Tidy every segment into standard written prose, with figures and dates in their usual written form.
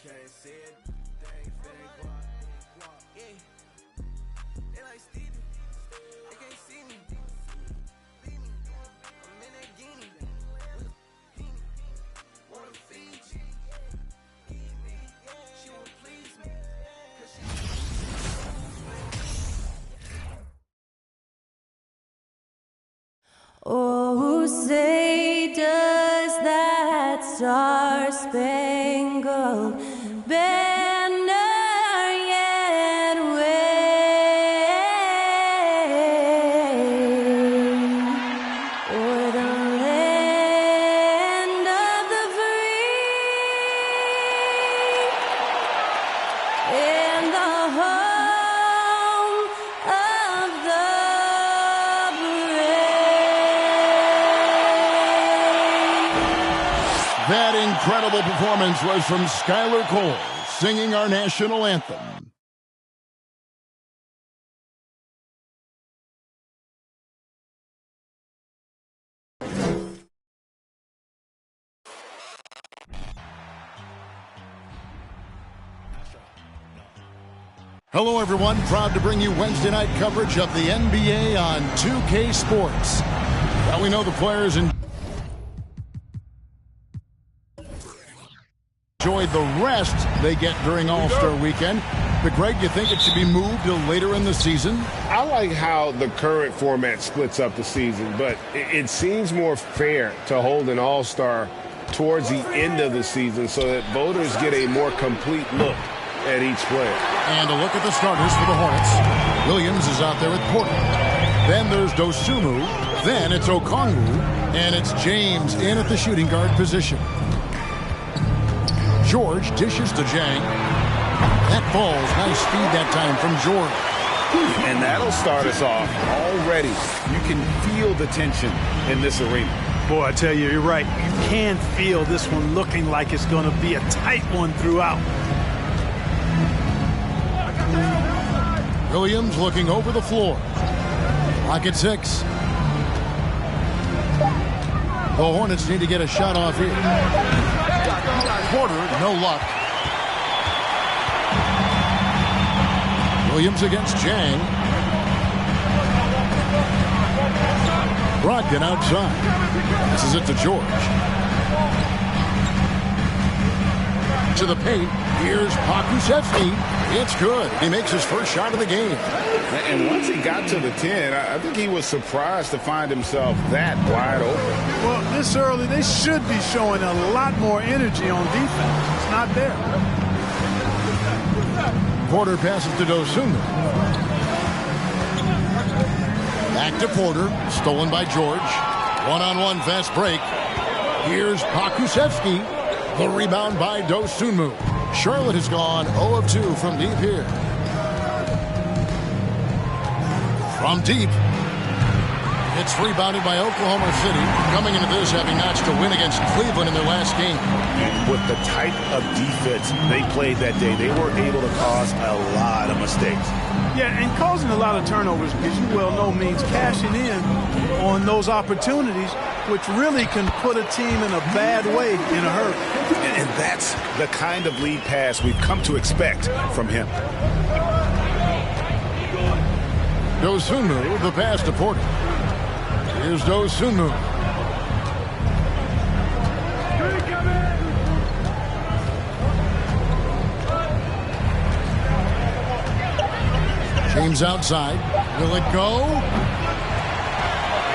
Can't see it, they ain't finna guap. Yeah, they like Stevie, they can't see me. I'm in that guinea, wanna feed you. She won't please me, 'cause she Oh, say does that star-spangled banner yet wave o'er the land of the free and the home of the That incredible performance was from Skylar Cole, singing our national anthem. Hello, everyone. Proud to bring you Wednesday night coverage of the NBA on 2K Sports. Well, we know the players enjoyed the rest they get during All-Star Weekend. But, Greg, you think it should be moved to later in the season? I like how the current format splits up the season, but it seems more fair to hold an All-Star towards the end of the season so that voters get a more complete look at each player. And a look at the starters for the Hornets. Williams is out there with Porter. Then there's Dosunmu. Then it's Okongwu. And it's James in at the shooting guard position. George dishes to Jang. That falls. Nice speed that time from George. And that'll start us off already. You can feel the tension in this arena. Boy, I tell you, you're right. You can feel this one looking like it's going to be a tight one throughout. Williams looking over the floor. Clock at 6. The Hornets need to get a shot off here. Porter, no luck. Williams against Jang. Brogdon outside. This is it to George. To the paint. Here's Pakusevsky. It's good. He makes his first shot of the game. And once he got to the 10, I think he was surprised to find himself that wide open. Well, this early, they should be showing a lot more energy on defense. It's not there. Porter passes to Dosunmu. Back to Porter. Stolen by George. One-on-one fast break. Here's Pakusevsky. The rebound by Dosunmu. Charlotte has gone 0 of 2 from deep here. From deep. It's rebounded by Oklahoma City, coming into this having notched a win against Cleveland in their last game. And with the type of defense they played that day, they were able to cause a lot of mistakes. Yeah, and causing a lot of turnovers, as you well know, means cashing in on those opportunities, which really can put a team in a bad way in a hurry. And that's the kind of lead pass we've come to expect from him. Dosunmu, the pass to Porter. Here's Dosunmu. James outside. Will it go?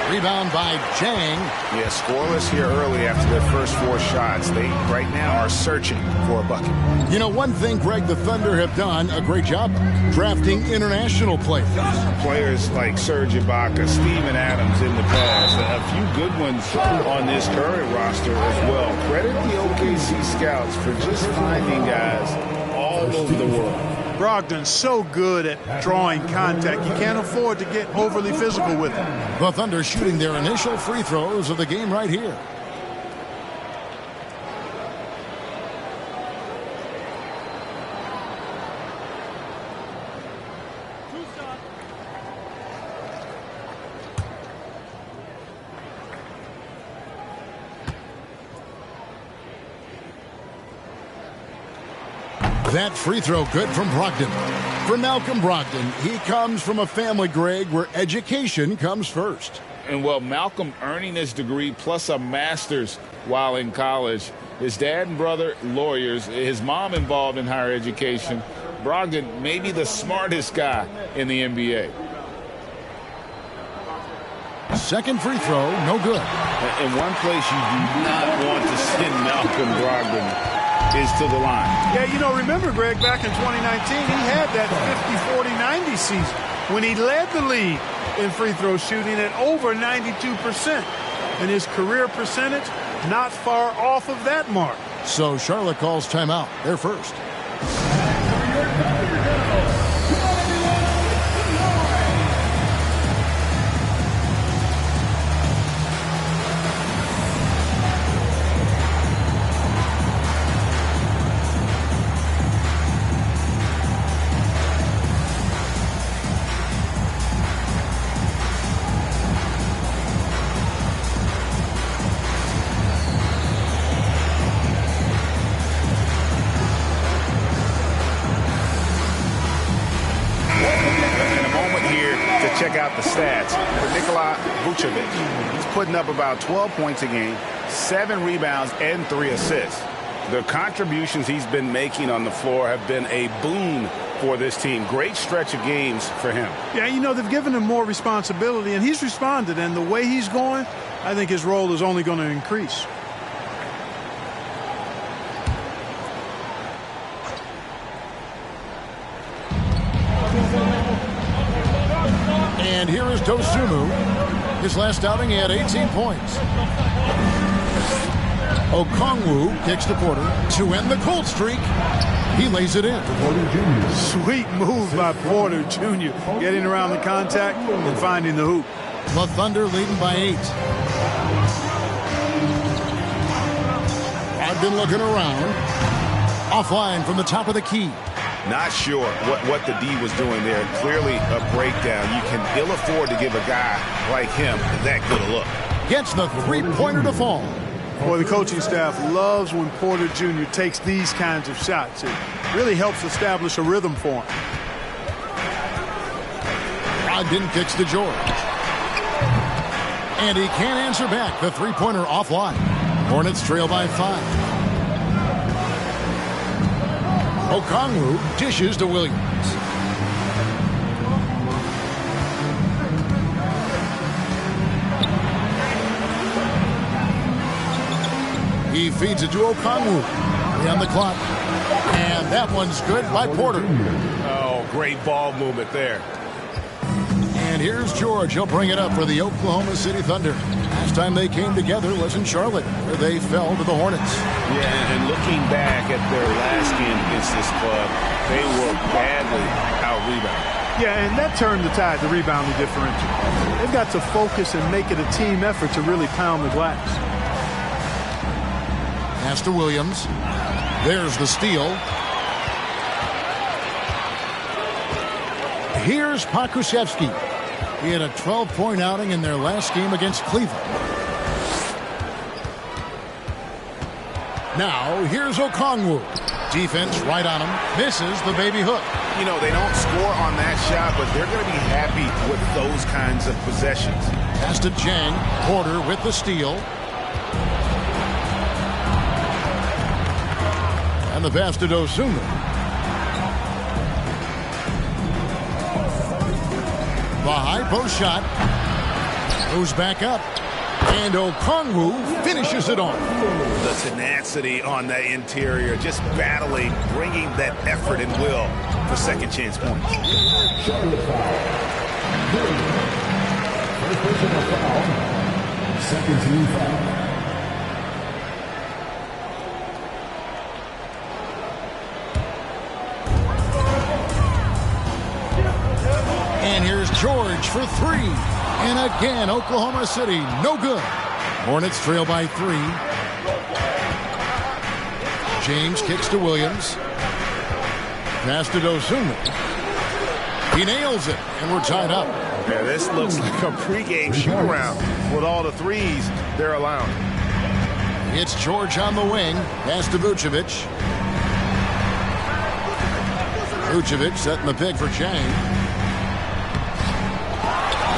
Rebound by Jang. Yeah, scoreless here early after their first 4 shots. They, right now, are searching for a bucket. You know, one thing, Greg, the Thunder have done a great job drafting international players. Players like Serge Ibaka, Steven Adams in the past. A few good ones on this current roster as well. Credit the OKC scouts for just finding guys all over the world. Brogdon's so good at drawing contact. You can't afford to get overly physical with him. The Thunder shooting their initial free throws of the game right here. That free throw good from Brogdon. For Malcolm Brogdon, he comes from a family, Greg, where education comes first. And, well, Malcolm earning his degree plus a master's while in college. His dad and brother, lawyers. His mom involved in higher education. Brogdon, maybe the smartest guy in the NBA. Second free throw, no good. And one place you do not want to send Malcolm Brogdon is to the line. Yeah, you know, remember, Greg, back in 2019, he had that 50-40-90 season when he led the league in free throw shooting at over 92%. And his career percentage not far off of that mark. So Charlotte calls timeout. They're first. The stats for Nikola Vucevic. He's putting up about 12 points a game, 7 rebounds, and 3 assists. The contributions he's been making on the floor have been a boon for this team. Great stretch of games for him. Yeah, you know, they've given him more responsibility, and he's responded. And the way he's going, I think his role is only going to increase. And here is Dosunmu. His last outing, he had 18 points. Okongwu kicks to Porter to end the cold streak. He lays it in. Sweet move by Porter Jr. Getting around the contact and finding the hoop. The Thunder leading by 8. I've been looking around. Offline from the top of the key. Not sure what the D was doing there. Clearly a breakdown. You can ill afford to give a guy like him that good a look. Gets the three-pointer to fall. Boy, the coaching staff loves when Porter Jr. takes these kinds of shots. It really helps establish a rhythm for him. Brogdon kicks to George. And he can't answer back. The three-pointer offline. Hornets trail by 5. Okongwu dishes to Williams. He feeds it to Okongwu. On the clock. And that one's good by Porter. Oh, great ball movement there. And here's George. He'll bring it up for the Oklahoma City Thunder. Last time they came together was in Charlotte, where they fell to the Hornets. Yeah, and looking back at their last game against this club, they were badly out-rebounded. Yeah, and that turned the tide, the rebounding differential. They've got to focus and make it a team effort to really pound the glass. Pass to Williams. There's the steal. Here's Pokusevski. He had a 12-point outing in their last game against Cleveland. Now, here's Okongwu. Defense right on him. Misses the baby hook. You know, they don't score on that shot, but they're going to be happy with those kinds of possessions. Pass to Jang. Porter with the steal. And the pass to Dosunmu. The high post shot goes back up, and Okongwu finishes it off. The tenacity on the interior, just battling, bringing that effort and will for second chance points. Second team foul. And here's George for 3. And again, Oklahoma City, no good. Hornets trail by 3. James kicks to Williams. Pass to Dosunmu. He nails it, and we're tied up. Yeah, this looks like a pregame shoot-around with all the threes they're allowing. It's George on the wing. Pass to Vucevic. Vucevic setting the pick for Chang.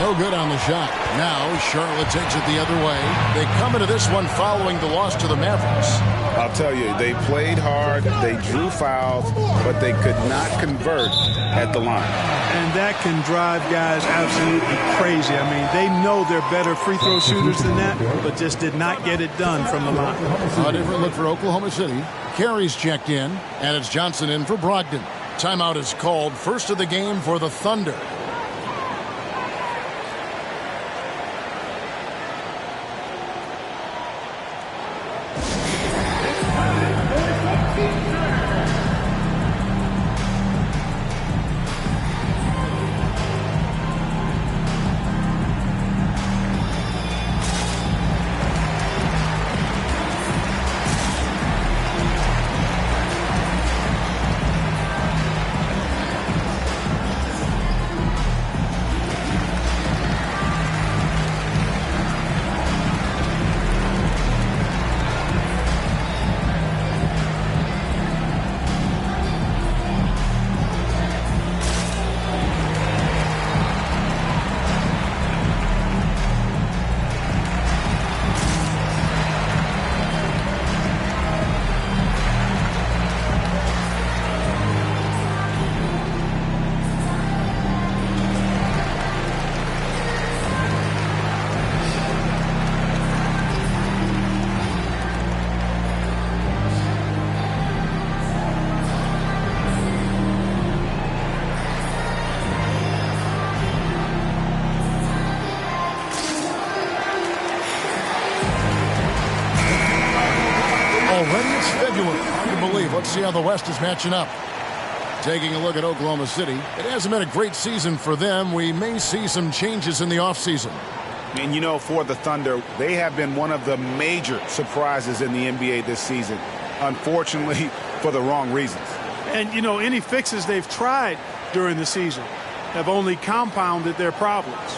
No good on the shot. Now Charlotte takes it the other way. They come into this one following the loss to the Mavericks. I'll tell you, they played hard, they drew fouls, but they could not convert at the line. And that can drive guys absolutely crazy. I mean, they know they're better free throw shooters than that, but just did not get it done from the line. A different look for Oklahoma City. Carey's checked in, and it's Johnson in for Brogdon. Timeout is called. First of the game for the Thunder. Already it's February. Hard to believe. Let's see how the West is matching up. Taking a look at Oklahoma City. It hasn't been a great season for them. We may see some changes in the offseason. And you know, for the Thunder, they have been one of the major surprises in the NBA this season. Unfortunately, for the wrong reasons. And, you know, any fixes they've tried during the season have only compounded their problems.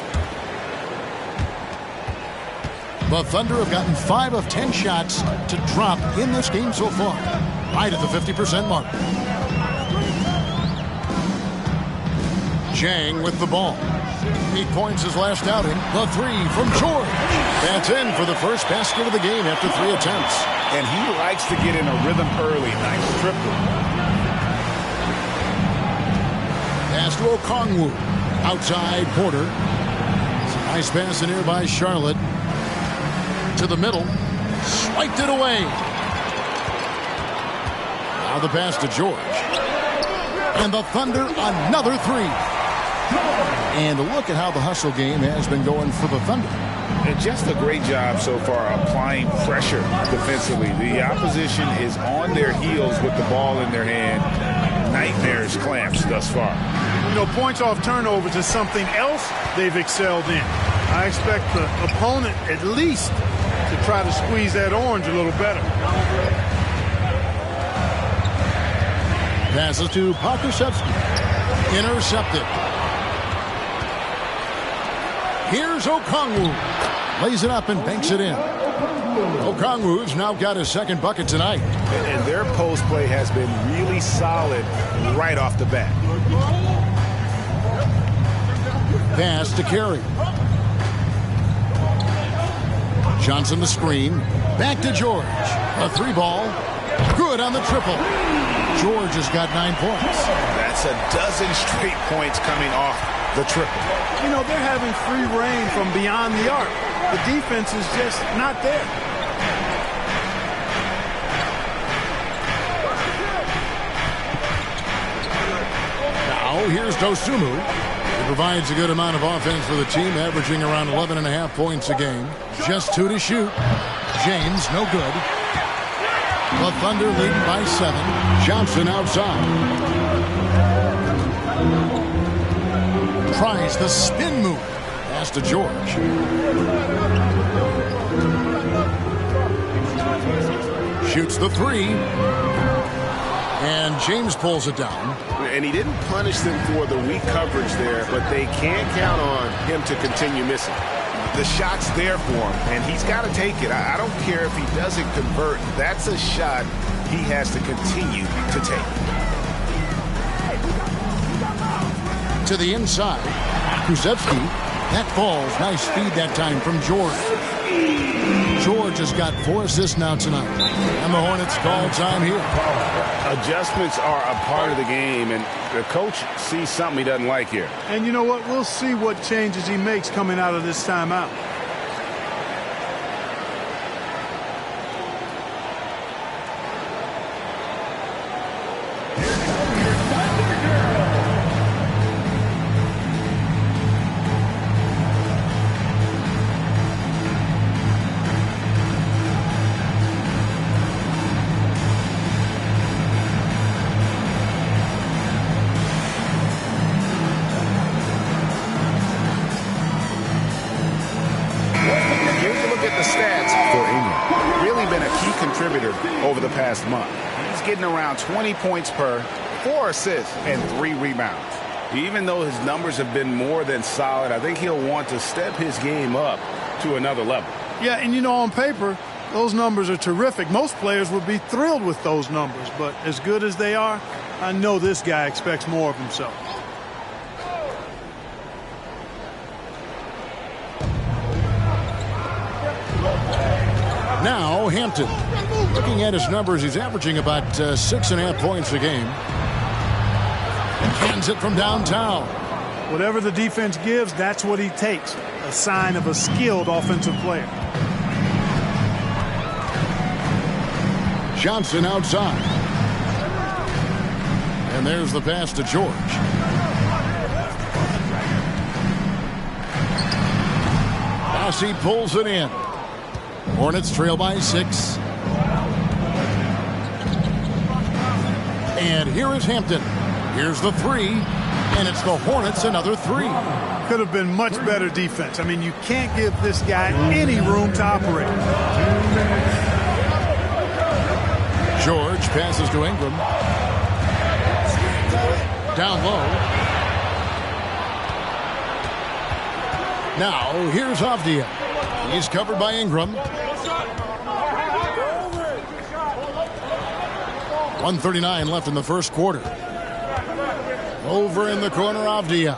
The Thunder have gotten 5 of 10 shots to drop in this game so far. Right at the 50% mark. Chang with the ball. 8 points his last outing. The 3 from George. That's in for the first basket of the game after 3 attempts. And he likes to get in a rhythm early. Nice triple. Pass to Okongwu. Outside Porter. Nice pass in here by Charlotte. To the middle. Swiped it away. Now the pass to George. And the Thunder another 3. And look at how the hustle game has been going for the Thunder. And just a great job so far applying pressure defensively. The opposition is on their heels with the ball in their hand. Nightmares clamps thus far. You know, points off turnovers is something else they've excelled in. I expect the opponent at least to try to squeeze that orange a little better. Passes to Pokusevski. Intercepted. Here's Okongwu. Lays it up and banks it in. Okongwu's now got his second bucket tonight. And their post play has been really solid right off the bat. Pass to Carey. Johnson the screen. Back to George. A 3-ball. Good on the triple. George has got 9 points. That's a dozen straight points coming off the triple. You know, they're having free reign from beyond the arc. The defense is just not there. Now here's Dosunmu. He provides a good amount of offense for the team, averaging around 11.5 points a game. Just 2 to shoot. James, no good. The Thunder leading by 7. Johnson outside. Tries the spin move. Pass to George. Shoots the 3. And James pulls it down. And he didn't punish them for the weak coverage there, but they can't count on him to continue missing. The shot's there for him, and he's got to take it. I don't care if he doesn't convert. That's a shot he has to continue to take. To the inside. Kusevsky. That falls. Nice speed that time from George. George has got 4 assists now tonight. And the Hornets call time here. Adjustments are a part of the game, and the coach sees something he doesn't like here. And you know what? We'll see what changes he makes coming out of this timeout. Over the past month, he's getting around 20 points per, 4 assists, and 3 rebounds. Even though his numbers have been more than solid, I think he'll want to step his game up to another level. Yeah, and you know, on paper, those numbers are terrific. Most players would be thrilled with those numbers, but as good as they are, I know this guy expects more of himself. Now Hampton. Looking at his numbers, he's averaging about 6.5 points a game. And hands it from downtown. Whatever the defense gives, that's what he takes. A sign of a skilled offensive player. Johnson outside. And there's the pass to George. Massey pulls it in. Hornets trail by 6. And here is Hampton. Here's the 3. And it's the Hornets another 3. Could have been much better defense. I mean, you can't give this guy any room to operate. George passes to Ingram. Down low. Now here's Avdia. He's covered by Ingram. 1:39 left in the first quarter. Over in the corner, Avdia.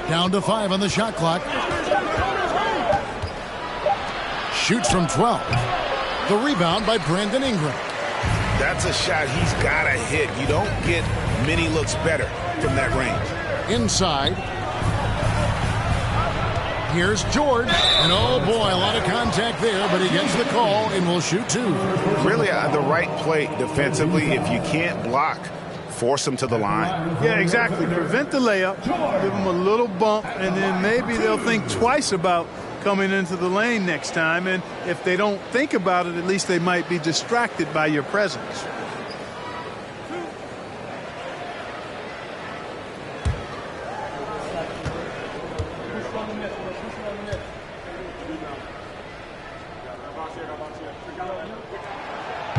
Down to 5 on the shot clock. Shoots from 12. The rebound by Brandon Ingram. That's a shot he's got to hit. You don't get many looks better from that range. Inside. Here's George. And oh boy, a lot of contact there, but he gets the call and will shoot 2. Really the right play defensively. If you can't block, force him to the line. Yeah, exactly. Prevent the layup, give him a little bump, and then maybe they'll think twice about coming into the lane next time. And if they don't think about it, at least they might be distracted by your presence.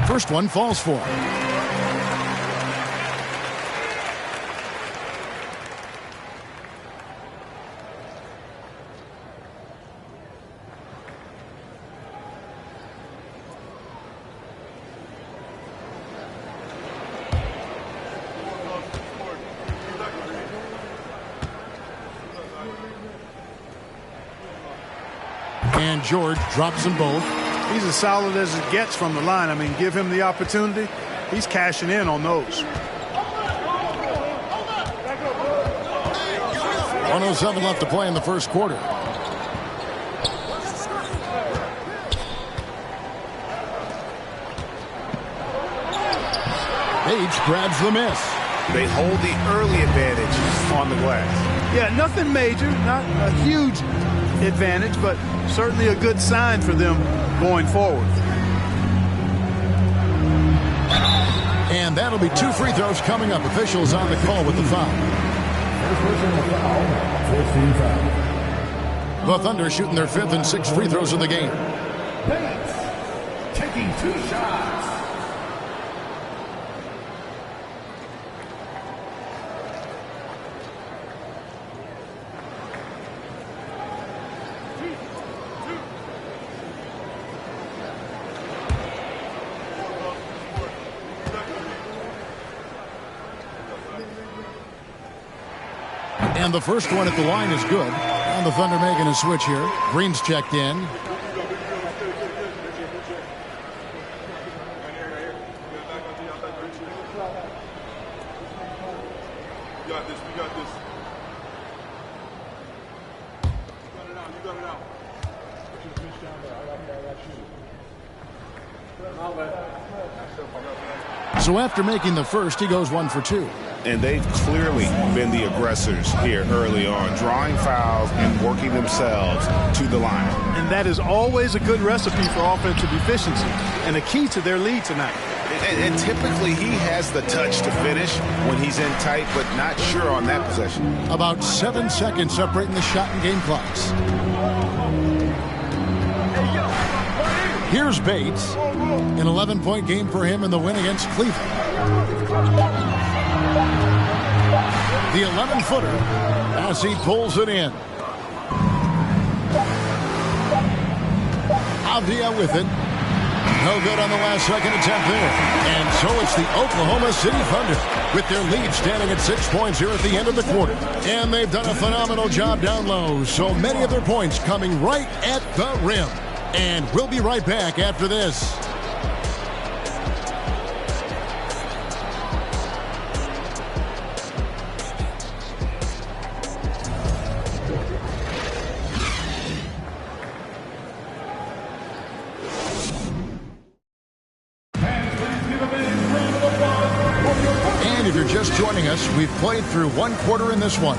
First one falls for him. And George drops them both. He's as solid as it gets from the line. I mean, give him the opportunity. He's cashing in on those. 1:07 left to play in the first quarter. Page grabs the miss. They hold the early advantage on the glass. Yeah, nothing major, not a huge advantage, but certainly a good sign for them going forward. And that'll be 2 free throws coming up. Officials on the call with the foul. The Thunder shooting their 5th and 6th free throws of the game. Taking 2 shots. And the first one at the line is good. And the Thunder making a switch here. Green's checked in. So after making the first, he goes 1 for 2. And they've clearly been the aggressors here early on, drawing fouls and working themselves to the line. And that is always a good recipe for offensive efficiency and a key to their lead tonight. And typically he has the touch to finish when he's in tight, but not sure on that possession. About 7 seconds separating the shot and game clocks. Here's Bates. An 11-point game for him in the win against Cleveland. The 11-footer as he pulls it in. Avdia with it. No good on the last second attempt there. And so it's the Oklahoma City Thunder with their lead standing at 6 points here at the end of the quarter. And they've done a phenomenal job down low. So many of their points coming right at the rim. And we'll be right back after this. And if you're just joining us, we've played through 1 quarter in this one.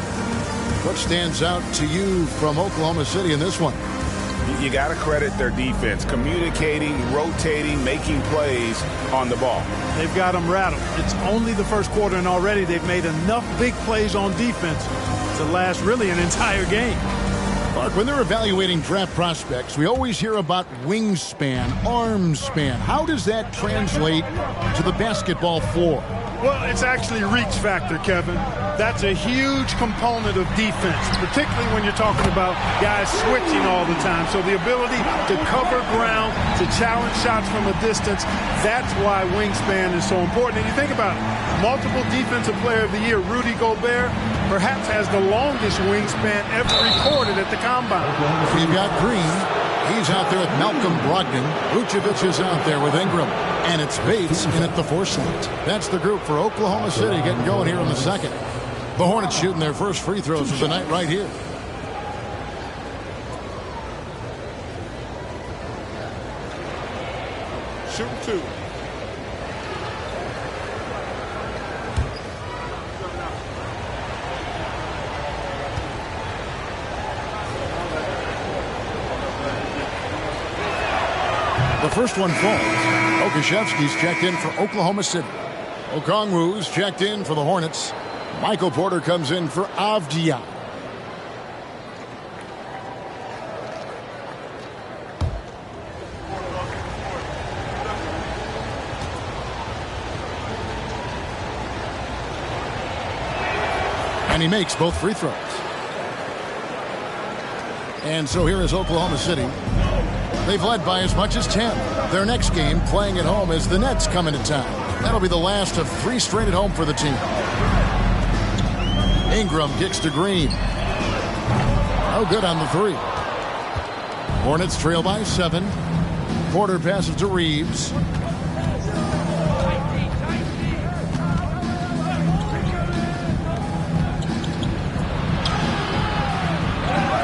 What stands out to you from Oklahoma City in this one? You got to credit their defense, communicating, rotating, making plays on the ball. They've got them rattled. It's only the first quarter, and already they've made enough big plays on defense to last really an entire game. Mark, when they're evaluating draft prospects, we always hear about wingspan, arm span. How does that translate to the basketball floor? Well, it's actually reach factor, Kevin. That's a huge component of defense, particularly when you're talking about guys switching all the time. So the ability to cover ground, to challenge shots from a distance, that's why wingspan is so important. And you think about it, multiple defensive player of the year, Rudy Gobert, perhaps has the longest wingspan ever recorded at the combine. You've got Green. He's out there with Malcolm Brogdon. Vucevic is out there with Ingram. And it's Bates in at the 4 slot. That's the group for Oklahoma City getting going here in the second. The Hornets shooting their first free throws of the night right here. Shooting 2. The first one falls. Okashevsky's checked in for Oklahoma City. Okongwu's checked in for the Hornets. Michael Porter comes in for Avdia. And he makes both free throws. And so here is Oklahoma City. They've led by as much as 10. Their next game, playing at home, is the Nets coming to town. That'll be the last of 3 straight at home for the team. Ingram kicks to Green. No good on the 3. Hornets trail by 7. Porter passes to Reeves.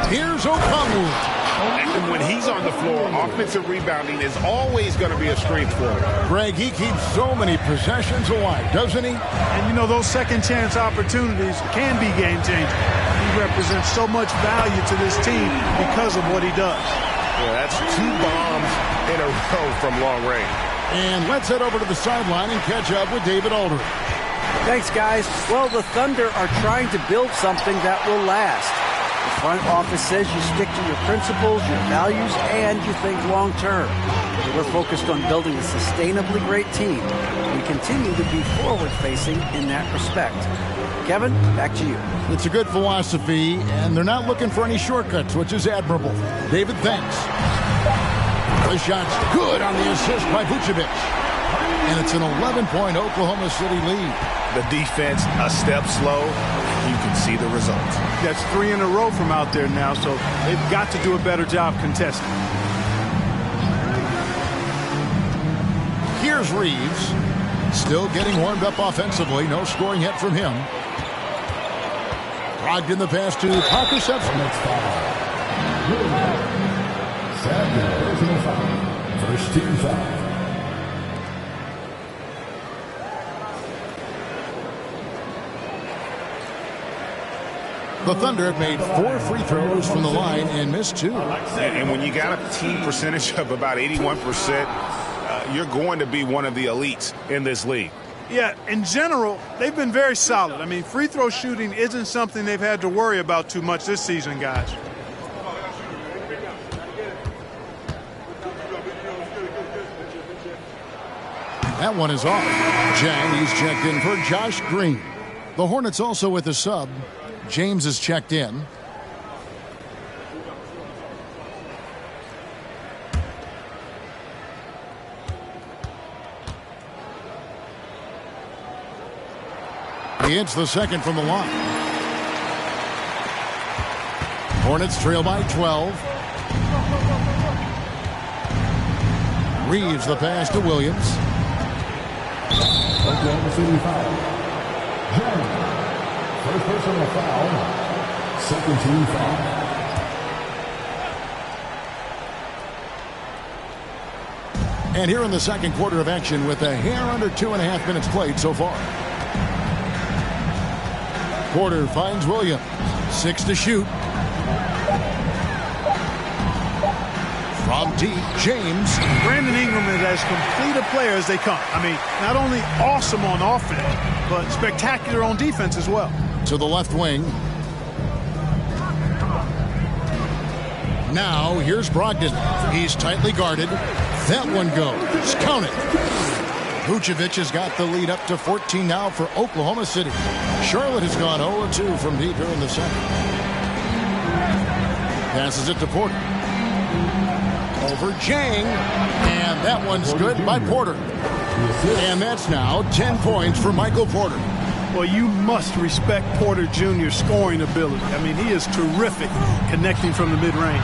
Here's Okongwu. And when he's on the floor, offensive rebounding is always going to be a strength for him. Greg, he keeps so many possessions alive, doesn't he? And you know, those second chance opportunities can be game changing. He represents so much value to this team because of what he does. Yeah, that's 2 bombs in a row from long range. And let's head over to the sideline and catch up with David Aldridge. Thanks, guys. Well, the Thunder are trying to build something that will last. The front office says you stick to your principles, your values, and you think long-term. We're focused on building a sustainably great team. We continue to be forward-facing in that respect. Kevin, back to you. It's a good philosophy, and they're not looking for any shortcuts, which is admirable. David, thanks. The shot's good on the assist by Vucevic. And it's an 11-point Oklahoma City lead. The defense a step slow. You can see the results. That's 3 in a row from out there now, so they've got to do a better job contesting. Here's Reeves. Still getting warmed up offensively. No scoring yet from him. Brogdon the pass to Pokusevski. First team foul. The Thunder have made 4 free throws from the line and missed 2. And when you got a team percentage of about 81%, you're going to be one of the elites in this league. Yeah, in general, they've been very solid. I mean, free throw shooting isn't something they've had to worry about too much this season, guys. That one is off. Jang, he's checked in for Josh Green. The Hornets also with a sub. James is checked in. He hits the second from the line. Hornets trail by 12. Reeves the pass to Williams. Oklahoma City foul. Jang. First personal foul. Second team foul. And here in the second quarter of action with a hair under 2.5 minutes played so far. Porter finds Williams. 6 to shoot. From deep, James. Brandon Ingram is as complete a player as they come. I mean, not only awesome on offense, but spectacular on defense as well. To the left wing. Now, here's Brogdon. He's tightly guarded. That one goes. Count it. Vucevic has got the lead up to 14 now for Oklahoma City. Charlotte has gone 0-2 from deep here in the second. Passes it to Porter. Over Jang. And that one's good by Porter. And that's now 10 points for Michael Porter. Well, you must respect Porter Jr.'s scoring ability. I mean, he is terrific connecting from the mid-range.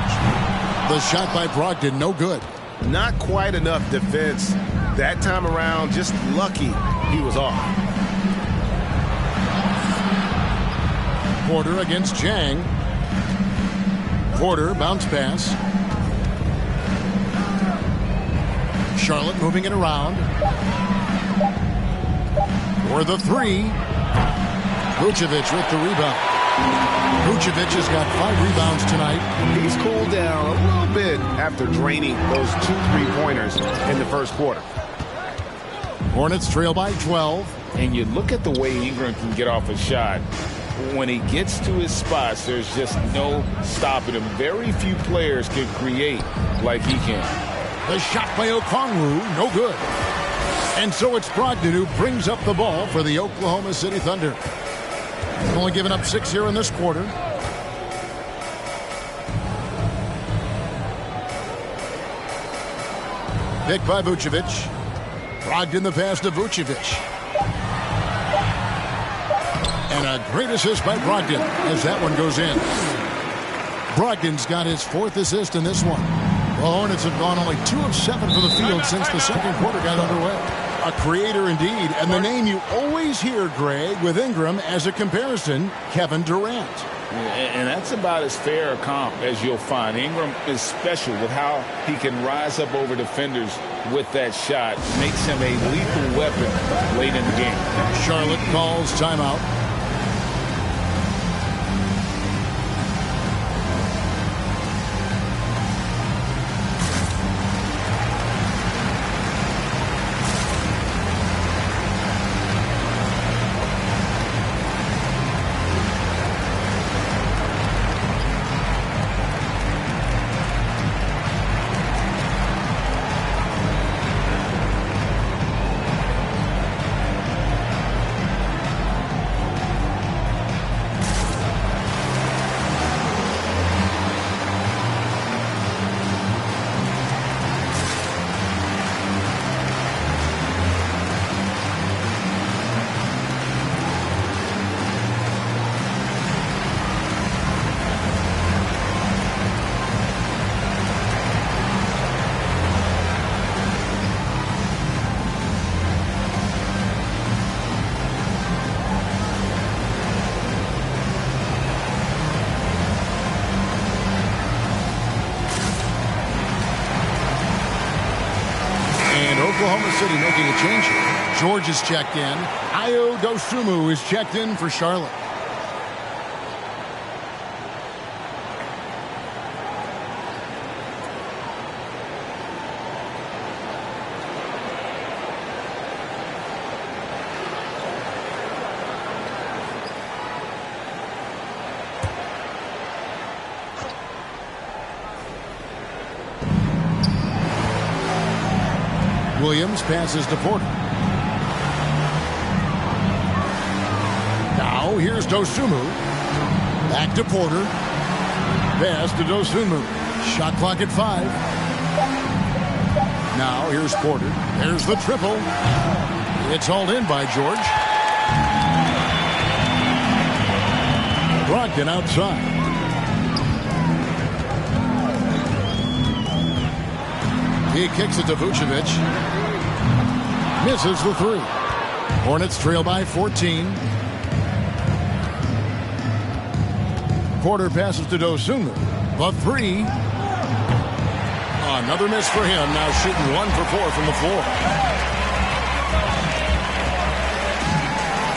The shot by Brogdon, no good. Not quite enough defense that time around. Just lucky he was off. Porter against Jang. Porter, bounce pass. Charlotte moving it around. For the 3. Vucevic with the rebound. Vucevic has got 5 rebounds tonight. He's cooled down a little bit after draining those 2 3-pointers in the first quarter. Hornets trail by 12. And you look at the way Ingram can get off a shot. When he gets to his spots, there's just no stopping him. Very few players can create like he can. The shot by Okongwu, no good. And so it's Brogdon who brings up the ball for the Oklahoma City Thunder. Only given up 6 here in this quarter. Pick by Vucevic. Brogdon the pass to Vucevic. And a great assist by Brogdon as that one goes in. Brogdon's got his 4th assist in this one. The Hornets have gone only 2 of 7 for the field since the second quarter got underway. A creator indeed, and the name you always hear, Greg, with Ingram as a comparison, Kevin Durant. And that's about as fair a comp as you'll find. Ingram is special with how he can rise up over defenders with that shot. Makes him a lethal weapon late in the game. Charlotte calls timeout. Oklahoma City making a change here. George is checked in. Ayo Dosunmu is checked in for Charlotte. Williams passes to Porter. Now here's Dosunmu. Back to Porter. Pass to Dosunmu. Shot clock at 5. Now here's Porter. There's the triple. It's hauled in by George. Brogdon outside. He kicks it to Vucevic. Misses the 3. Hornets trail by 14. Porter passes to Dosunmu. The 3. Another miss for him. Now shooting 1 for 4 from the floor.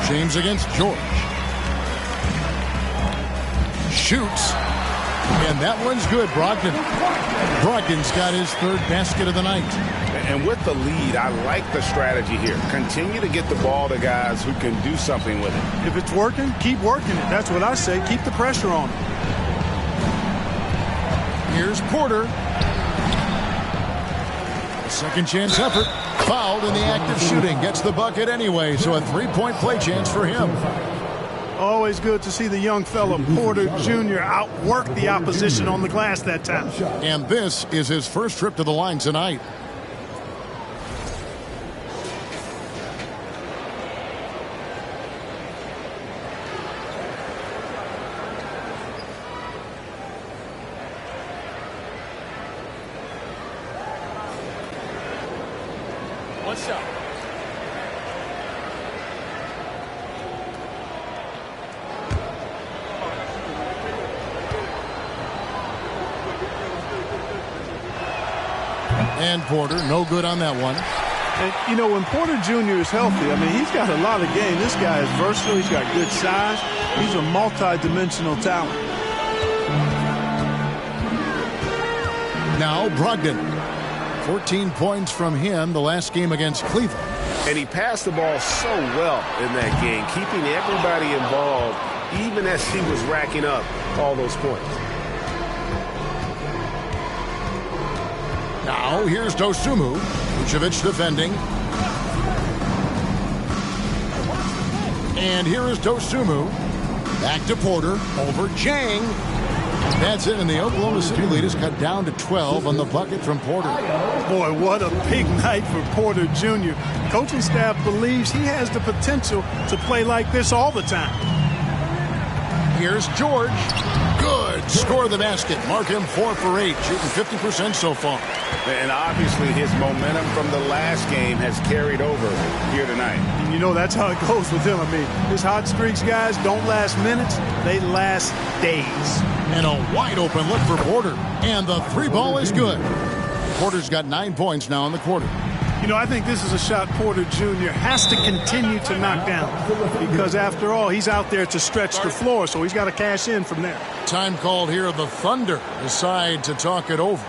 James against George. Shoots. And that one's good. Brogdon's got his 3rd basket of the night. And with the lead, I like the strategy here. Continue to get the ball to guys who can do something with it. If it's working, keep working it. That's what I say. Keep the pressure on him. Here's Porter. Second chance effort. Fouled in the act of shooting. Gets the bucket anyway, so a 3-point play chance for him. Always good to see the young fella, Porter Jr., outwork the opposition on the glass that time. And this is his first trip to the line tonight. What's up? And Porter, no good on that one. And, you know, when Porter Jr. is healthy, I mean, he's got a lot of game. This guy is versatile. He's got good size. He's a multi-dimensional talent. Now Brogdon. 14 points from him the last game against Cleveland. And he passed the ball so well in that game, keeping everybody involved, even as he was racking up all those points. Now here's Dosunmu. Vucevic defending. And here is Dosunmu. Back to Porter. Over Jang. That's it, and the Oklahoma City lead is cut down to 12 on the bucket from Porter. Boy, what a big night for Porter Jr. Coaching staff believes he has the potential to play like this all the time. Here's George. Good. Score the basket. Mark him 4 for 8, shooting 50% so far. And obviously his momentum from the last game has carried over here tonight. And you know that's how it goes with him. I mean, his hot streaks, guys, don't last minutes. They last days. And a wide open look for Porter. And the 3 ball is good. Porter's got 9 points now in the quarter. You know, I think this is a shot Porter Jr. has to continue to knock down because, after all, he's out there to stretch the floor, so he's got to cash in from there. Time called here. The Thunder decide to talk it over.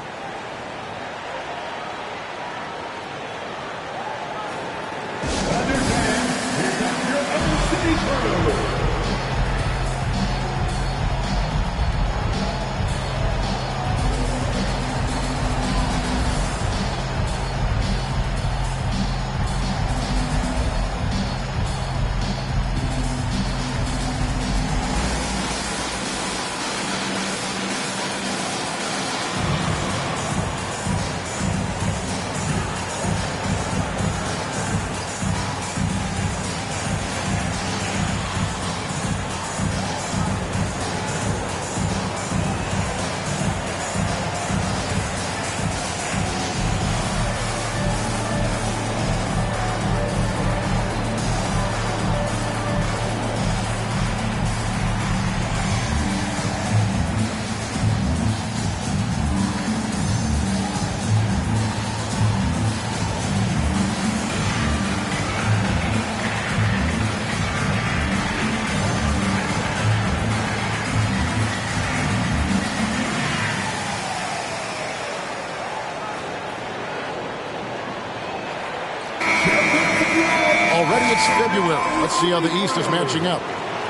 Already it's February. Let's see how the East is matching up.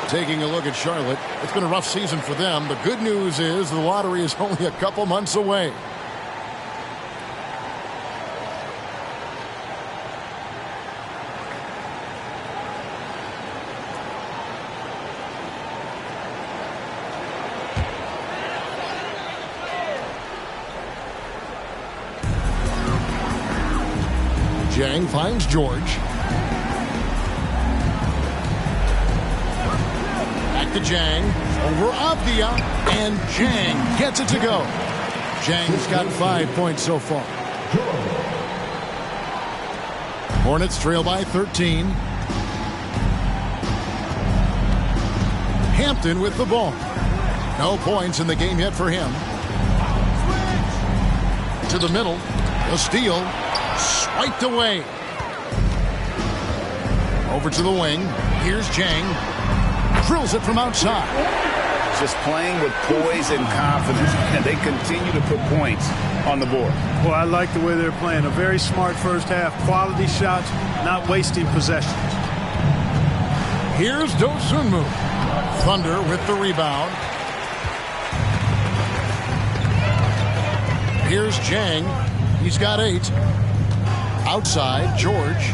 Taking a look at Charlotte, it's been a rough season for them. The good news is the lottery is only a couple months away. Jang finds George. Back to Jang. Over Avdia. And Jang gets it to go. Jang's got 5 points so far. Hornets trail by 13. Hampton with the ball. No points in the game yet for him. To the middle. The steal. Swiped away. Over to the wing. Here's Jang. Drills it from outside. Just playing with poise and confidence, and they continue to put points on the board. Well, I like the way they're playing. A very smart first half. Quality shots, not wasting possessions. Here's Do Sunmu. Thunder with the rebound. Here's Jang. He's got 8. Outside, George.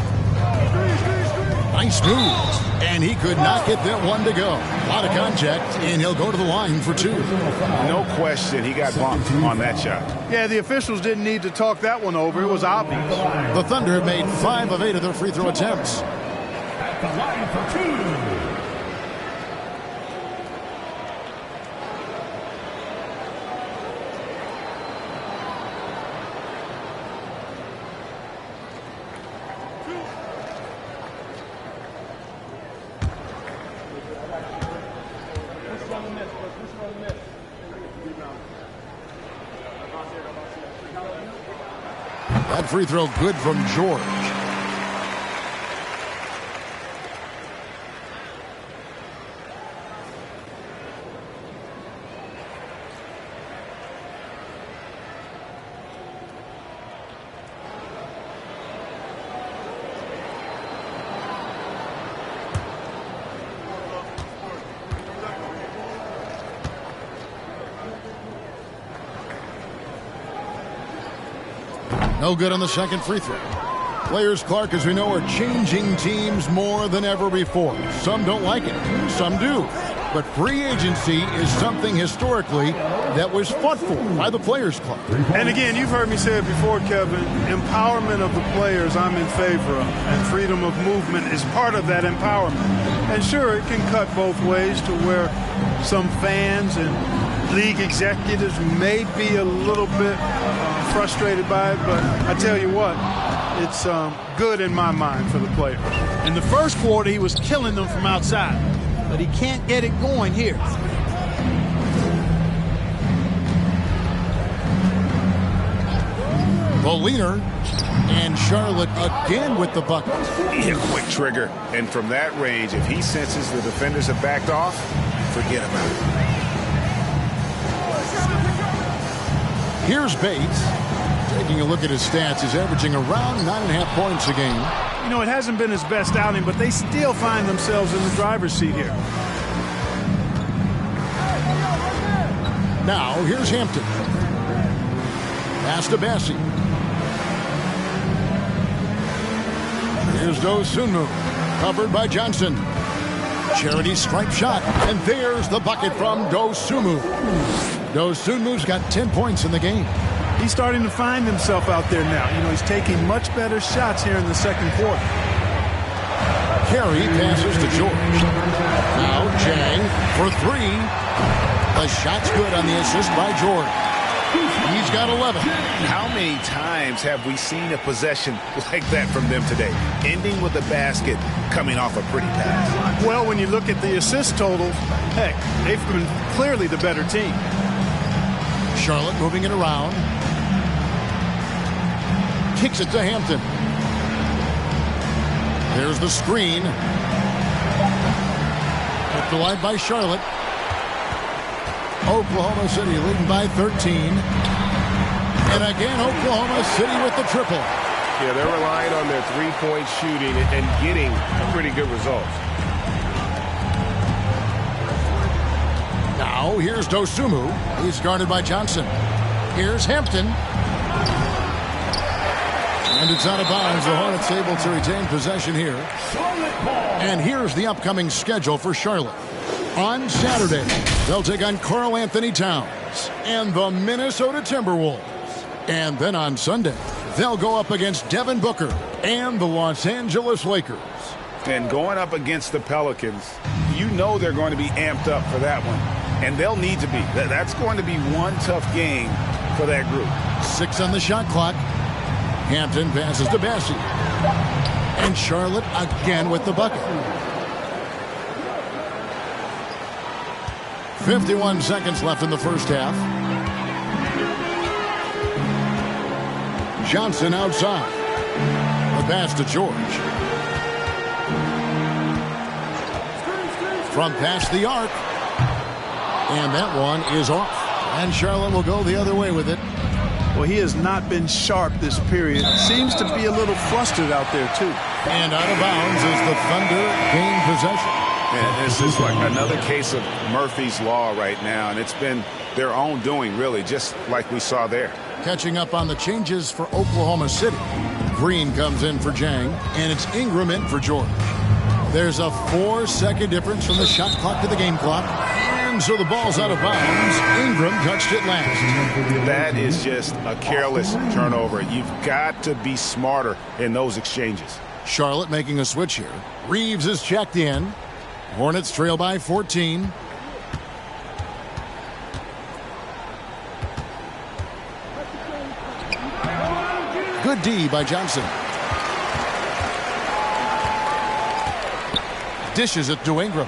Nice move. And he could not get that one to go. A lot of contact, and he'll go to the line for 2. No question, he got bumped on that shot. Yeah, the officials didn't need to talk that one over. It was obvious. The Thunder have made 5 of 8 of their free throw attempts. At the line for 2. That free throw good from George. No good on the second free throw. Players, Clark, as we know, are changing teams more than ever before. Some don't like it. Some do. But free agency is something historically that was fought for by the Players Club. And again, you've heard me say it before, Kevin. Empowerment of the players I'm in favor of. And freedom of movement is part of that empowerment. And sure, it can cut both ways to where some fans and league executives may be a little bit frustrated by it, but I tell you what, it's good in my mind for the players. In the first quarter, he was killing them from outside, but he can't get it going here. The leaner, and Charlotte again with the bucket. A quick trigger, and from that range, if he senses the defenders have backed off, forget about it. Here's Bates. Taking a look at his stats, he's averaging around 9.5 points a game. You know, it hasn't been his best outing, but they still find themselves in the driver's seat here. Now, here's Hampton. Pass to Bassi. Here's Do Sunmu. Covered by Johnson. Charity stripe shot. And there's the bucket from Do Sunmu. Do Sunmu's got 10 points in the game. He's starting to find himself out there now. You know, he's taking much better shots here in the second quarter. Carey passes to George. Now Jang for 3. The shot's good on the assist by George. He's got 11. How many times have we seen a possession like that from them today? Ending with a basket, coming off a pretty pass. Well, when you look at the assist totals, heck, they've been clearly the better team. Charlotte moving it around. Kicks it to Hampton. There's the screen. Kept alive by Charlotte. Oklahoma City leading by 13. And again, Oklahoma City with the triple. Yeah, they're relying on their three-point shooting and getting pretty good results. Now, here's Dosunmu. He's guarded by Johnson. Here's Hampton. And it's out of bounds. The Hornets able to retain possession here. And here's the upcoming schedule for Charlotte. On Saturday, they'll take on Karl Anthony Towns and the Minnesota Timberwolves. And then on Sunday, they'll go up against Devin Booker and the Los Angeles Lakers. And going up against the Pelicans, you know they're going to be amped up for that one. And they'll need to be. That's going to be one tough game for that group. 6 on the shot clock. Hampton passes to Bassey. And Charlotte again with the bucket. 51 seconds left in the first half. Johnson outside. The pass to George. From past the arc. And that one is off. And Charlotte will go the other way with it. Well, he has not been sharp this period. Seems to be a little flustered out there, too. And out of bounds as the Thunder gain possession. And this is like another case of Murphy's Law right now. And it's been their own doing, really, just like we saw there. Catching up on the changes for Oklahoma City. Green comes in for Jang, and it's Ingram in for George. There's a 4-second difference from the shot clock to the game clock. And so the ball's out of bounds. Ingram touched it last. That is just a careless turnover. You've got to be smarter in those exchanges. Charlotte making a switch here. Reeves is checked in. Hornets trail by 14. Good D by Johnson. Dishes it to Ingram.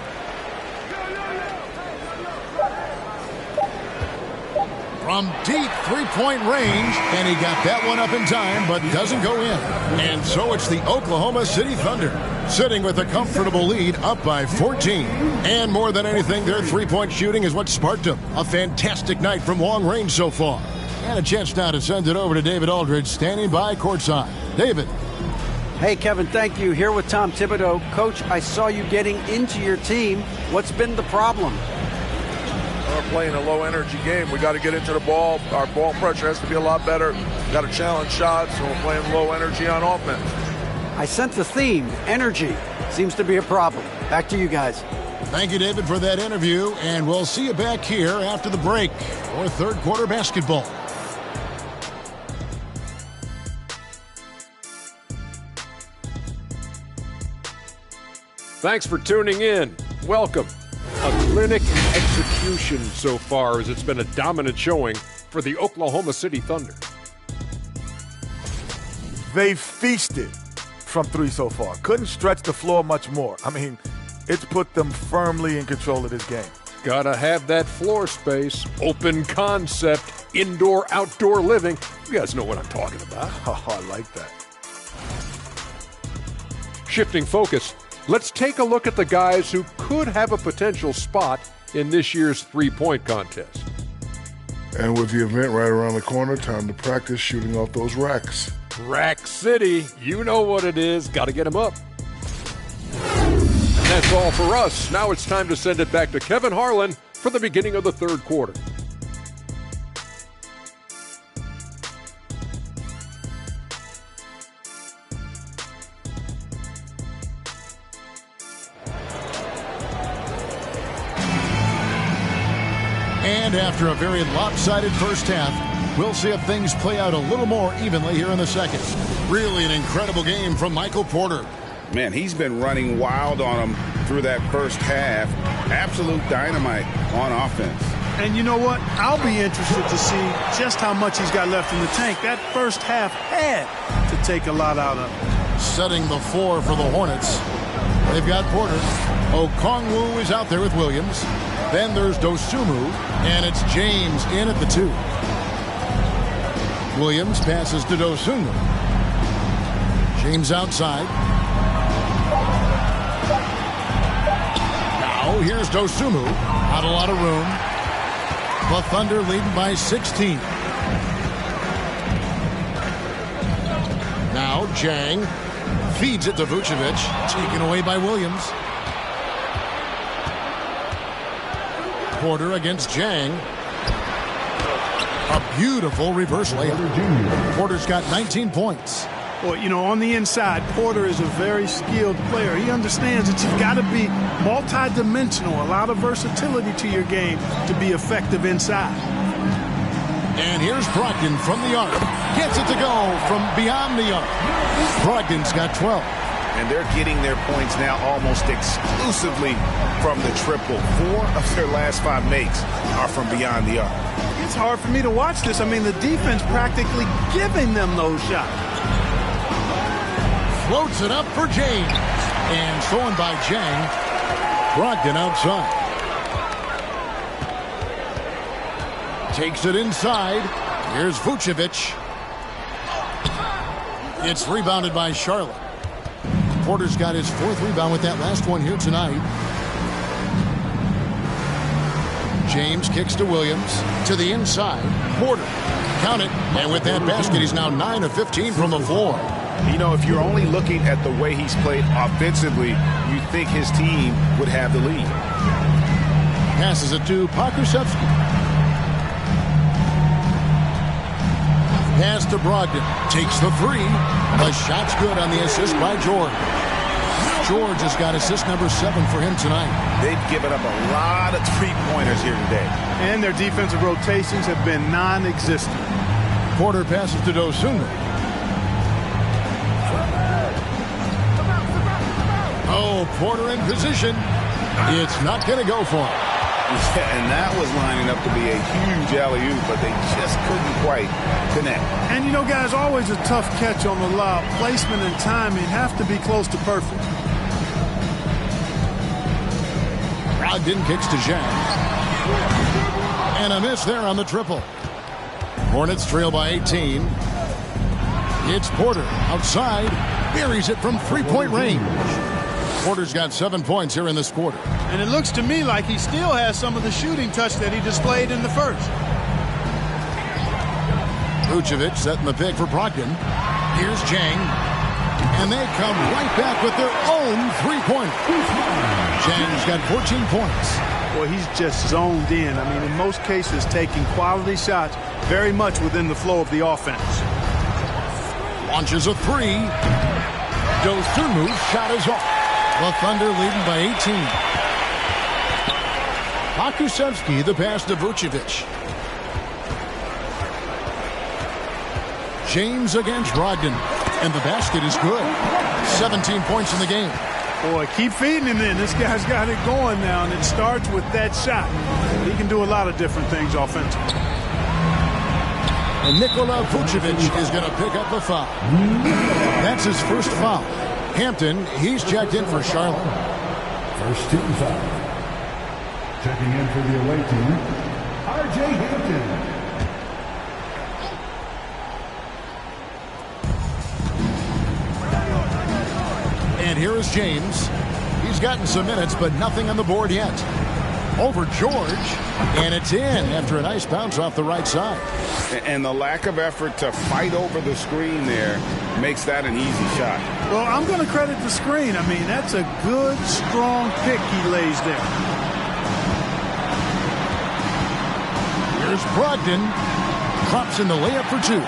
From deep three-point range, and he got that one up in time, but doesn't go in. And so it's the Oklahoma City Thunder, sitting with a comfortable lead, up by 14. And more than anything, their three-point shooting is what sparked them. A fantastic night from long range so far. And a chance now to send it over to David Aldridge, standing by courtside. David. Hey, Kevin, thank you. Here with Tom Thibodeau. Coach, I saw you getting into your team. What's been the problem? We're playing a low-energy game. We got to get into the ball. Our ball pressure has to be a lot better. We got to challenge shots, and we're playing low energy on offense. I sense a theme. Energy seems to be a problem. Back to you guys. Thank you, David, for that interview, and we'll see you back here after the break for third quarter basketball. Thanks for tuning in. Welcome. A clinic execution so far, as it's been a dominant showing for the Oklahoma City Thunder. They feasted from three so far. Couldn't stretch the floor much more. I mean, it's put them firmly in control of this game. Gotta have that floor space, open concept, indoor-outdoor living. You guys know what I'm talking about. Oh, I like that. Shifting focus, let's take a look at the guys who could have a potential spot in this year's three-point contest. And with the event right around the corner, time to practice shooting off those racks. Rack City, you know what it is. Got to get them up. And that's all for us. Now it's time to send it back to Kevin Harlan for the beginning of the third quarter. And after a very lopsided first half, we'll see if things play out a little more evenly here in the second. Really an incredible game from Michael Porter. Man, he's been running wild on them through that first half. Absolute dynamite on offense. And you know what? I'll be interested to see just how much he's got left in the tank. That first half had to take a lot out of him. Setting the floor for the Hornets. They've got Porter. Okongwu is out there with Williams. Then there's Dosunmu, and it's James in at the 2. Williams passes to Dosunmu. James outside. Now here's Dosunmu. Not a lot of room. The Thunder leading by 16. Now Jang feeds it to Vucevic. Taken away by Williams. Porter against Jang. A beautiful reverse layup. Porter's got 19 points. Well, you know, on the inside, Porter is a very skilled player. He understands that you've got to be multi-dimensional, a lot of versatility to your game to be effective inside. And here's Brogdon from the arc. Gets it to go from beyond the arc. Brogdon's got 12. And they're getting their points now almost exclusively from the triple. 4 of their last 5 makes are from beyond the arc. It's hard for me to watch this. I mean, the defense practically giving them those shots. Floats it up for James. And stolen by Jang. Brogdon outside. Takes it inside. Here's Vucevic. It's rebounded by Charlotte. Porter's got his 4th rebound with that last one here tonight. James kicks to Williams. To the inside. Porter. Count it. And with that basket, he's now 9 of 15 from the floor. You know, if you're only looking at the way he's played offensively, you think his team would have the lead. Passes it to Pokusevski. Pass to Brogdon. Takes the 3. The shot's good on the assist by George. George has got assist number 7 for him tonight. They've given up a lot of three-pointers here today. And their defensive rotations have been non-existent. Porter passes to Dosunmu. Oh, Porter in position. It's not going to go for him. Yeah, and that was lining up to be a huge alley-oop, but they just couldn't quite connect. And, you know, guys, always a tough catch on the lob. Placement and timing have to be close to perfect. Brogdon kicks to Jang. And a miss there on the triple. Hornets trail by 18. It's Porter outside. Buries it from 3-point range. Porter's got 7 points here in this quarter. And it looks to me like he still has some of the shooting touch that he displayed in the first. Vucevic setting the pick for Brogdon. Here's Jang. And they come right back with their own 3-pointer. Jang's got 14 points. Boy, he's just zoned in. I mean, in most cases, taking quality shots very much within the flow of the offense. Launches a 3. Dosunmu's shot is off. The Thunder leading by 18. Pokusevski, the pass to Vucevic. James against Brogdon. And the basket is good. 17 points in the game. Boy, keep feeding him in. This guy's got it going now, and it starts with that shot. He can do a lot of different things offensively. And Nikola Vucevic is going to pick up the foul. That's his first foul. Hampton, he's checked in for Charlotte. First team foul. Checking in for the away team, R.J. Hampton. And here is James. He's gotten some minutes, but nothing on the board yet. Over George, and it's in after a nice bounce off the right side. And the lack of effort to fight over the screen there makes that an easy shot. Well, I'm going to credit the screen. I mean, that's a good, strong pick he lays there. Here's Brogdon. Drops in the layup for 2.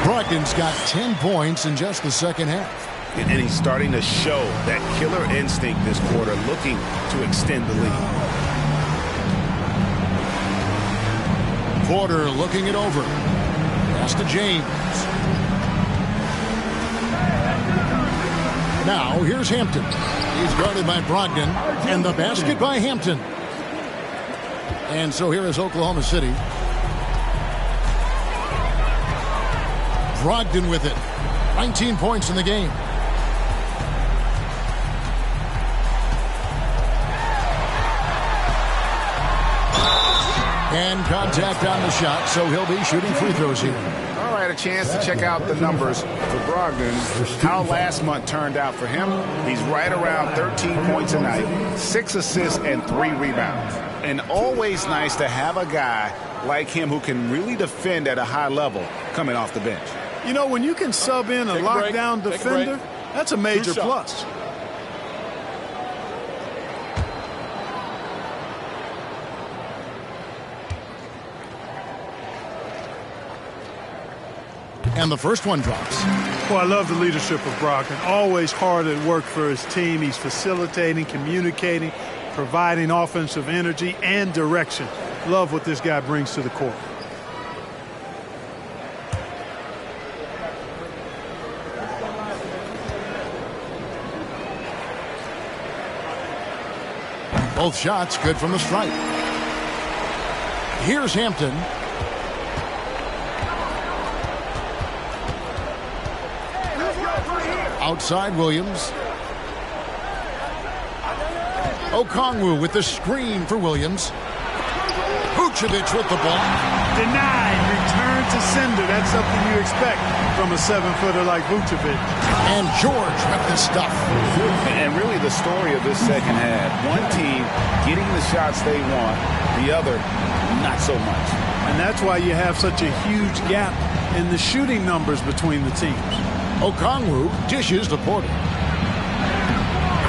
Brogdon's got 10 points in just the second half. And he's starting to show that killer instinct this quarter, looking to extend the lead. Porter looking it over. Pass to James. Now here's Hampton. He's guarded by Brogdon. And the basket by Hampton. And so here is Oklahoma City. Brogdon with it. 19 points in the game. And contact on the shot, so he'll be shooting free throws here. All right, a chance to check out the numbers for Brogdon. How last month turned out for him. He's right around 13 points a night, 6 assists, and 3 rebounds. And always nice to have a guy like him who can really defend at a high level coming off the bench. You know, when you can sub in a lockdown defender, that's a major plus. And the first one drops. Well, I love the leadership of Brogdon. Always hard at work for his team. He's facilitating, communicating, providing offensive energy and direction. Love what this guy brings to the court. Both shots good from the stripe. Here's Hampton. Outside Williams. Okongwu with the screen for Williams. Vucevic with the ball. Denied. Return to sender. That's something you expect from a 7-footer like Vucevic. And George with the stuff. And really the story of this second half. One team getting the shots they want, the other not so much. And that's why you have such a huge gap in the shooting numbers between the teams. Okongwu dishes to Porter.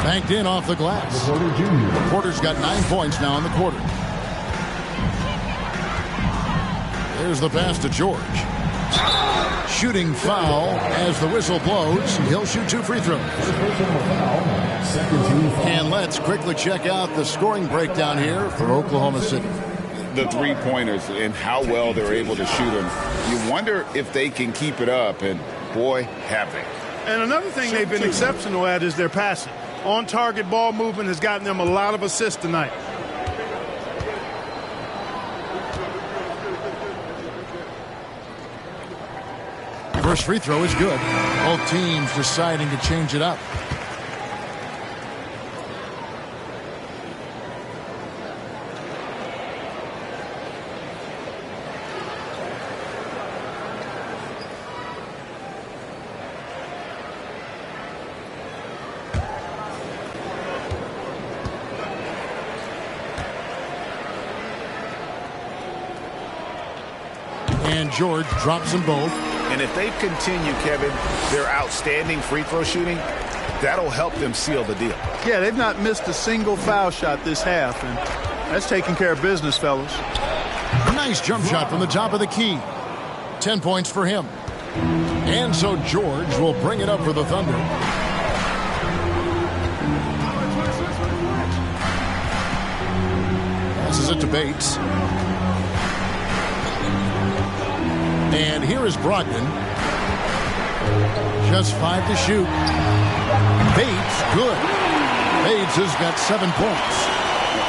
Banked in off the glass. Porter's got 9 points now in the quarter. There's the pass to George. Shooting foul as the whistle blows. He'll shoot 2 free throws. And let's quickly check out the scoring breakdown here for Oklahoma City. The three-pointers and how well they're able to shoot them. You wonder if they can keep it up, and boy, have they. And another thing they've been exceptional at is their passing. On-target ball movement has gotten them a lot of assists tonight. First free throw is good. Both teams deciding to change it up. And George drops them both. And if they continue, Kevin, their outstanding free throw shooting, that'll help them seal the deal. Yeah, they've not missed a single foul shot this half, and that's taking care of business, fellas. Nice jump shot from the top of the key. 10 points for him. And so George will bring it up for the Thunder. Passes it to Bates. And here is Brogdon. Just 5 to shoot. Bates, good. Bates has got 7 points.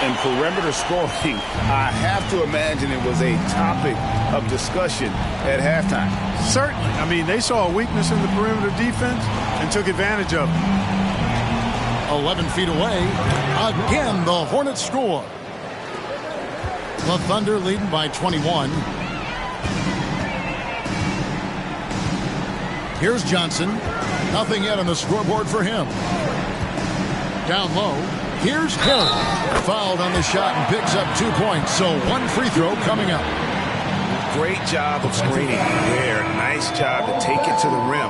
And perimeter scoring, I have to imagine it was a topic of discussion at halftime. Certainly. I mean, they saw a weakness in the perimeter defense and took advantage of it. 11 feet away. Again, the Hornets score. The Thunder leading by 21. Here's Johnson. Nothing yet on the scoreboard for him. Down low. Here's Hill. Fouled on the shot and picks up 2 points. So 1 free throw coming up. Great job of screening there. Nice job to take it to the rim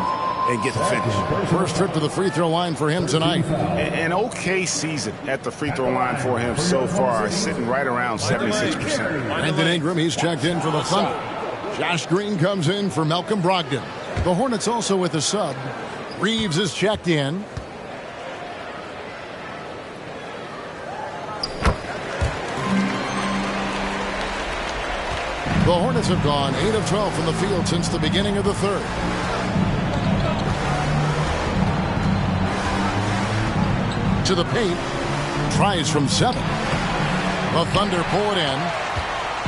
and get the finish. First trip to the free throw line for him tonight. An okay season at the free throw line for him so far, sitting right around 76%. Brandon Ingram, he's checked in for the Thunder. Josh Green comes in for Malcolm Brogdon. The Hornets also with a sub. Reeves is checked in. The Hornets have gone 8 of 12 from the field since the beginning of the third. To the paint. Tries from 7. The Thunder pull it in.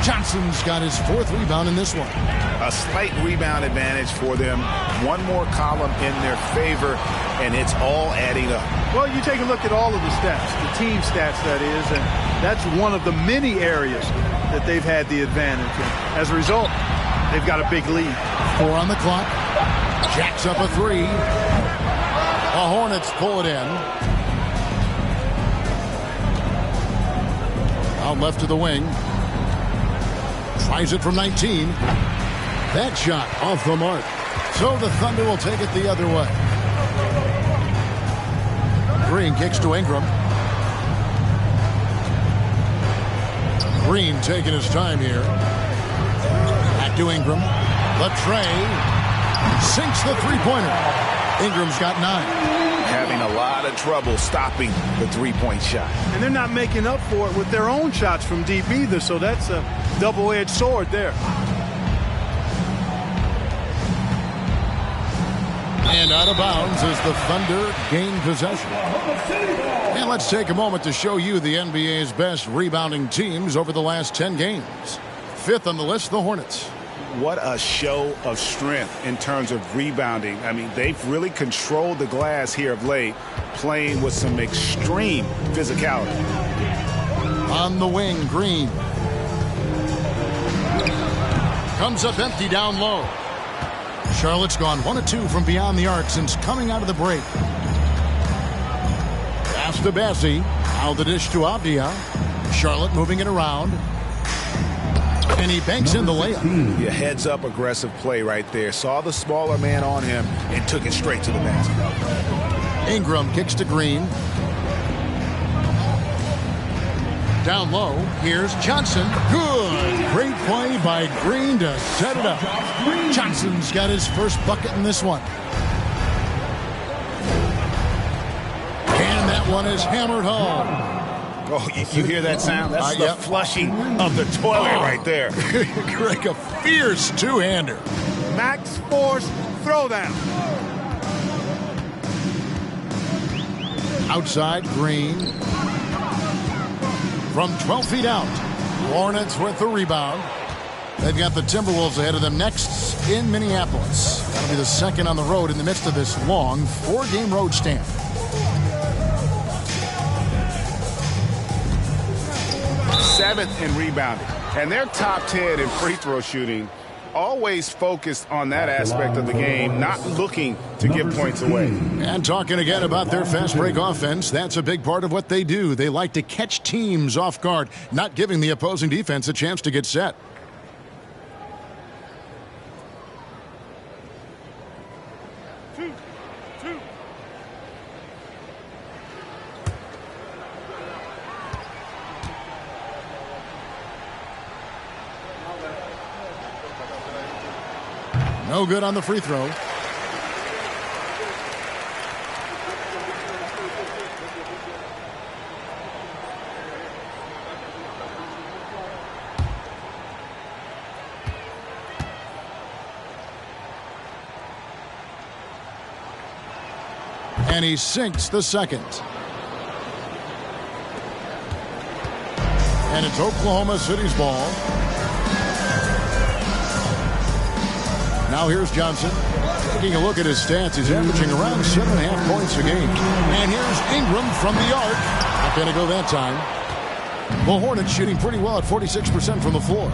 Johnson's got his 4th rebound in this one. A slight rebound advantage for them. One more column in their favor, and it's all adding up. Well, you take a look at all of the stats, the team stats, that is, and that's one of the many areas that they've had the advantage. And as a result, they've got a big lead. 4 on the clock. Jacks up a 3. The Hornets pull it in. Out left to the wing. Tries it from 19. That shot off the mark. So the Thunder will take it the other way. Green kicks to Ingram. Green taking his time here. Back to Ingram. The tray. Sinks the three-pointer. Ingram's got 9. Having a lot of trouble stopping the three-point shot. And they're not making up for it with their own shots from deep either, so that's a double-edged sword there. And out of bounds as the Thunder gain possession. And let's take a moment to show you the NBA's best rebounding teams over the last 10 games. 5th on the list, the Hornets. What a show of strength in terms of rebounding. I mean, they've really controlled the glass here of late, playing with some extreme physicality. On the wing, Green. Comes up empty down low. Charlotte's gone 1 of 2 from beyond the arc since coming out of the break. Pass to Bassi. Now the dish to Avdia. Charlotte moving it around. And he banks in the layup. Yeah, heads up aggressive play right there. Saw the smaller man on him and took it straight to the basket. Ingram kicks to Green. Down low, here's Johnson. Good. Great play by Green to set it up. Johnson's got his first bucket in this one. And that one is hammered home. Oh, you hear that sound? That's the flushing of the toilet right there. Greg, a fierce two-hander. Max force throwdown. Outside, Green. From 12 feet out. Hornets with the rebound. They've got the Timberwolves ahead of them next in Minneapolis. That'll be the second on the road in the midst of this long 4-game road stand. Seventh in rebounding. And they're top 10 in free throw shooting. Always focused on that aspect of the game, not looking to give points away. And talking again about their fast break offense, that's a big part of what they do. They like to catch teams off guard, not giving the opposing defense a chance to get set. No good on the free throw. And he sinks the second. And it's Oklahoma City's ball. Now here's Johnson. Taking a look at his stats, he's averaging around 7.5 points a game. And here's Ingram from the arc. Not going to go that time. The Hornets shooting pretty well at 46% from the floor.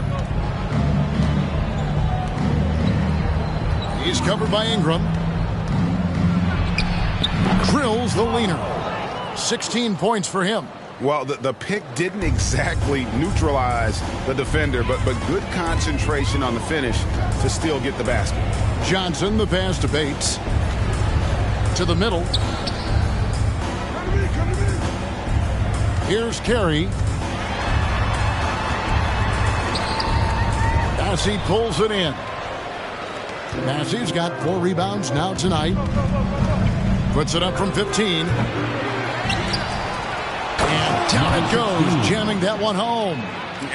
He's covered by Ingram. Drills the leaner. 16 points for him. Well, the pick didn't exactly neutralize the defender, but good concentration on the finish to still get the basket. Johnson, the pass to Bates. To the middle. Here's Carey. Bassi pulls it in. Bassi's got 4 rebounds now tonight. Puts it up from 15. And down it goes, jamming that one home.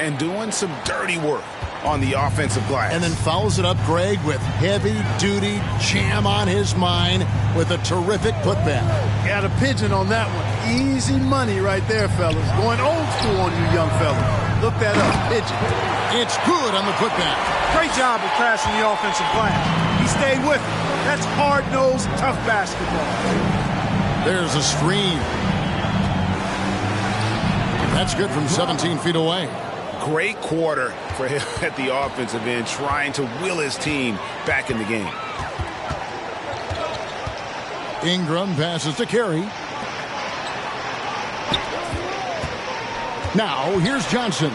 And doing some dirty work on the offensive glass. And then fouls it up, Greg, with heavy-duty jam on his mind with a terrific putback. Got a pigeon on that one. Easy money right there, fellas. Going old school on you young fellas. Look that up, pigeon. It's good on the putback. Great job of crashing the offensive glass. He stayed with it. That's hard-nosed, tough basketball. There's a screen. That's good from 17 feet away. Great quarter for him at the offensive end, trying to will his team back in the game. Ingram passes to Carey. Now, here's Johnson.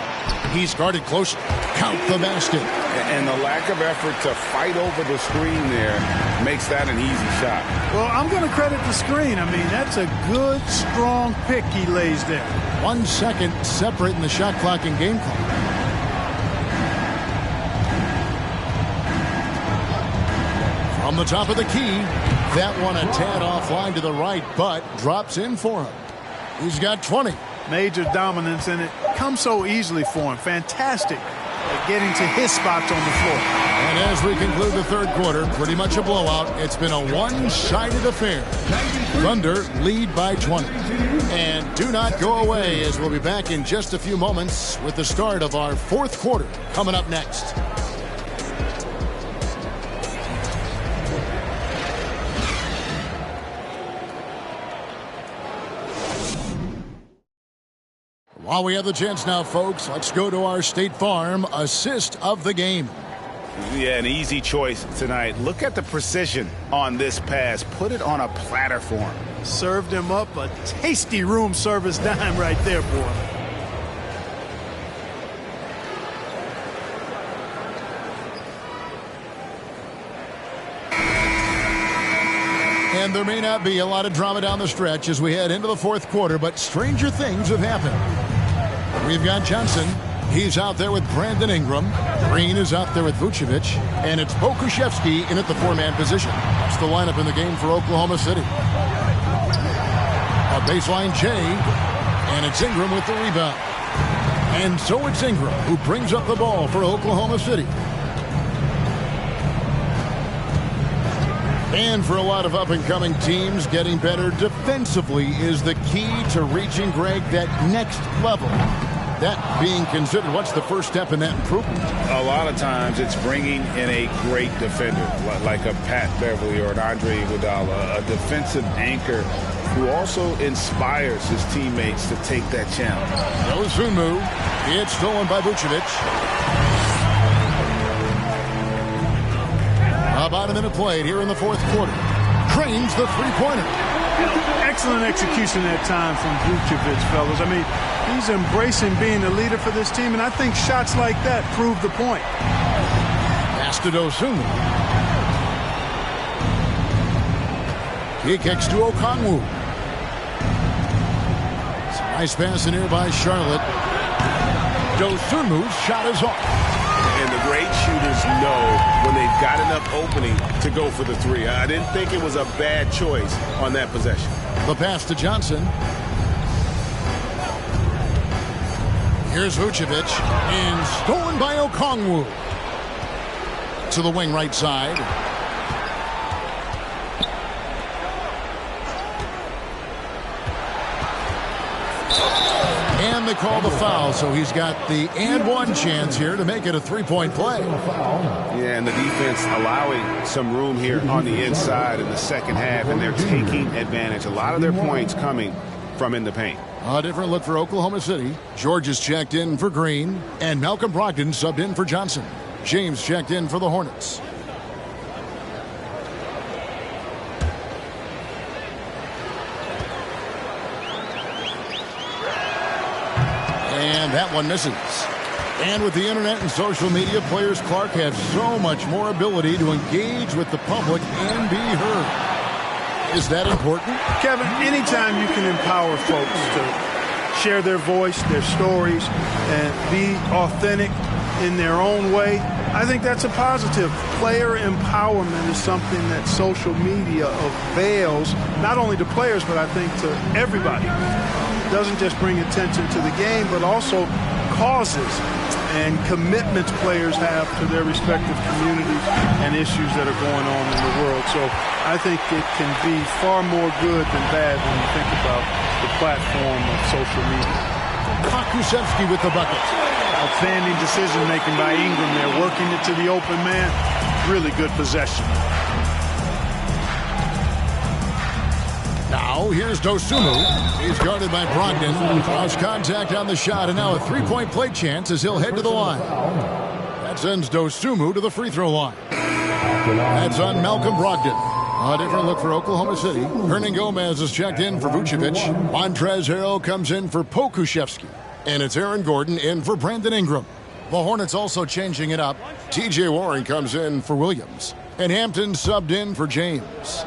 He's guarded close. Count the basket. And the lack of effort to fight over the screen there makes that an easy shot. Well, I'm going to credit the screen. I mean, that's a good, strong pick he lays there. 1 second separating the shot clock and game clock. From the top of the key, that one a tad offline to the right, but drops in for him. He's got 20. Major dominance, and it comes so easily for him. Fantastic at getting to his spots on the floor. And as we conclude the third quarter, pretty much a blowout. It's been a one-sided affair. Thunder lead by 20. And do not go away, as we'll be back in just a few moments with the start of our fourth quarter coming up next. While we have the chance now, folks, let's go to our State Farm assist of the game. Yeah, an easy choice tonight. Look at the precision on this pass. Put it on a platter for him. Served him up a tasty room service dime right there for him. And there may not be a lot of drama down the stretch as we head into the fourth quarter, but stranger things have happened. We've got Johnson. He's out there with Brandon Ingram. Green is out there with Vucevic. And it's Pokusevski in at the four-man position. That's the lineup in the game for Oklahoma City. A baseline J. And it's Ingram with the rebound. And so it's Ingram who brings up the ball for Oklahoma City. And for a lot of up-and-coming teams, getting better defensively is the key to reaching, Greg, that next level. That being considered, what's the first step in that improvement? A lot of times it's bringing in a great defender, like a Pat Beverly or an Andre Iguodala, a defensive anchor who also inspires his teammates to take that challenge. Dosunmu, it's stolen by Vucevic. About a minute played here in the fourth quarter. Drains the three-pointer. Excellent execution that time from Vucevic, fellas. I mean, he's embracing being a leader for this team, and I think shots like that prove the point. Pass to Dosunmu. He kicks to Okongwu. Nice pass in here by Charlotte. Dosunmu's shot is off. And the great shooters know when they've got enough opening to go for the three. I didn't think it was a bad choice on that possession. The pass to Johnson. Here's Vucevic. And stolen by Okongwu. To the wing right side. And they call the foul, so he's got the and one chance here to make it a three-point play. Yeah, and the defense allowing some room here on the inside in the second half, and they're taking advantage. A lot of their points coming from in the paint. A different look for Oklahoma City. George is checked in for Green, and Malcolm Brogdon subbed in for Johnson. James checked in for the Hornets. And that one misses. And with the internet and social media, players Clark have so much more ability to engage with the public and be heard. Is that important? Kevin, anytime you can empower folks to share their voice, their stories, and be authentic in their own way, I think that's a positive. Player empowerment is something that social media avails, not only to players, but I think to everybody. It doesn't just bring attention to the game, but also causes and commitments players have to their respective communities and issues that are going on in the world. So I think it can be far more good than bad when you think about the platform of social media. Pokusevski with the bucket. Outstanding decision-making by Ingram there, working it to the open man. Really good possession. Now, here's Dosunmu. He's guarded by Brogdon. Cross contact on the shot, and now a three-point play chance as he'll head to the line. That sends Dosunmu to the free throw line. That's on Malcolm Brogdon. A different look for Oklahoma City. Hernan Gomez is checked in for Vucevic. Montrezl Harrell comes in for Pokusevski. And it's Aaron Gordon in for Brandon Ingram. The Hornets also changing it up. T.J. Warren comes in for Williams. And Hampton subbed in for James.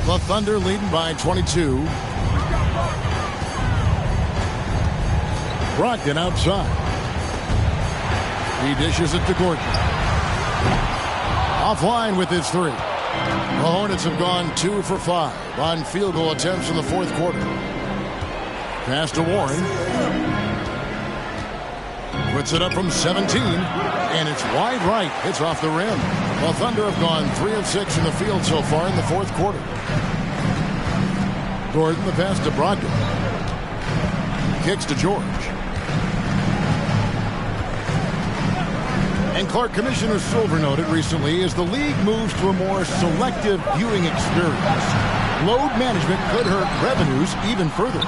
The Thunder leading by 22. Brogdon outside. He dishes it to Gordon. Offline with his three. The Hornets have gone 2 for 5 on field goal attempts in the fourth quarter. Pass to Warren. Puts it up from 17, and it's wide right. It's off the rim. The Thunder have gone 3 of 6 in the field so far in the fourth quarter. Gordon, the pass to Brogdon. Kicks to George. And Clark, Commissioner Silver noted recently as the league moves to a more selective viewing experience, load management could hurt revenues even further.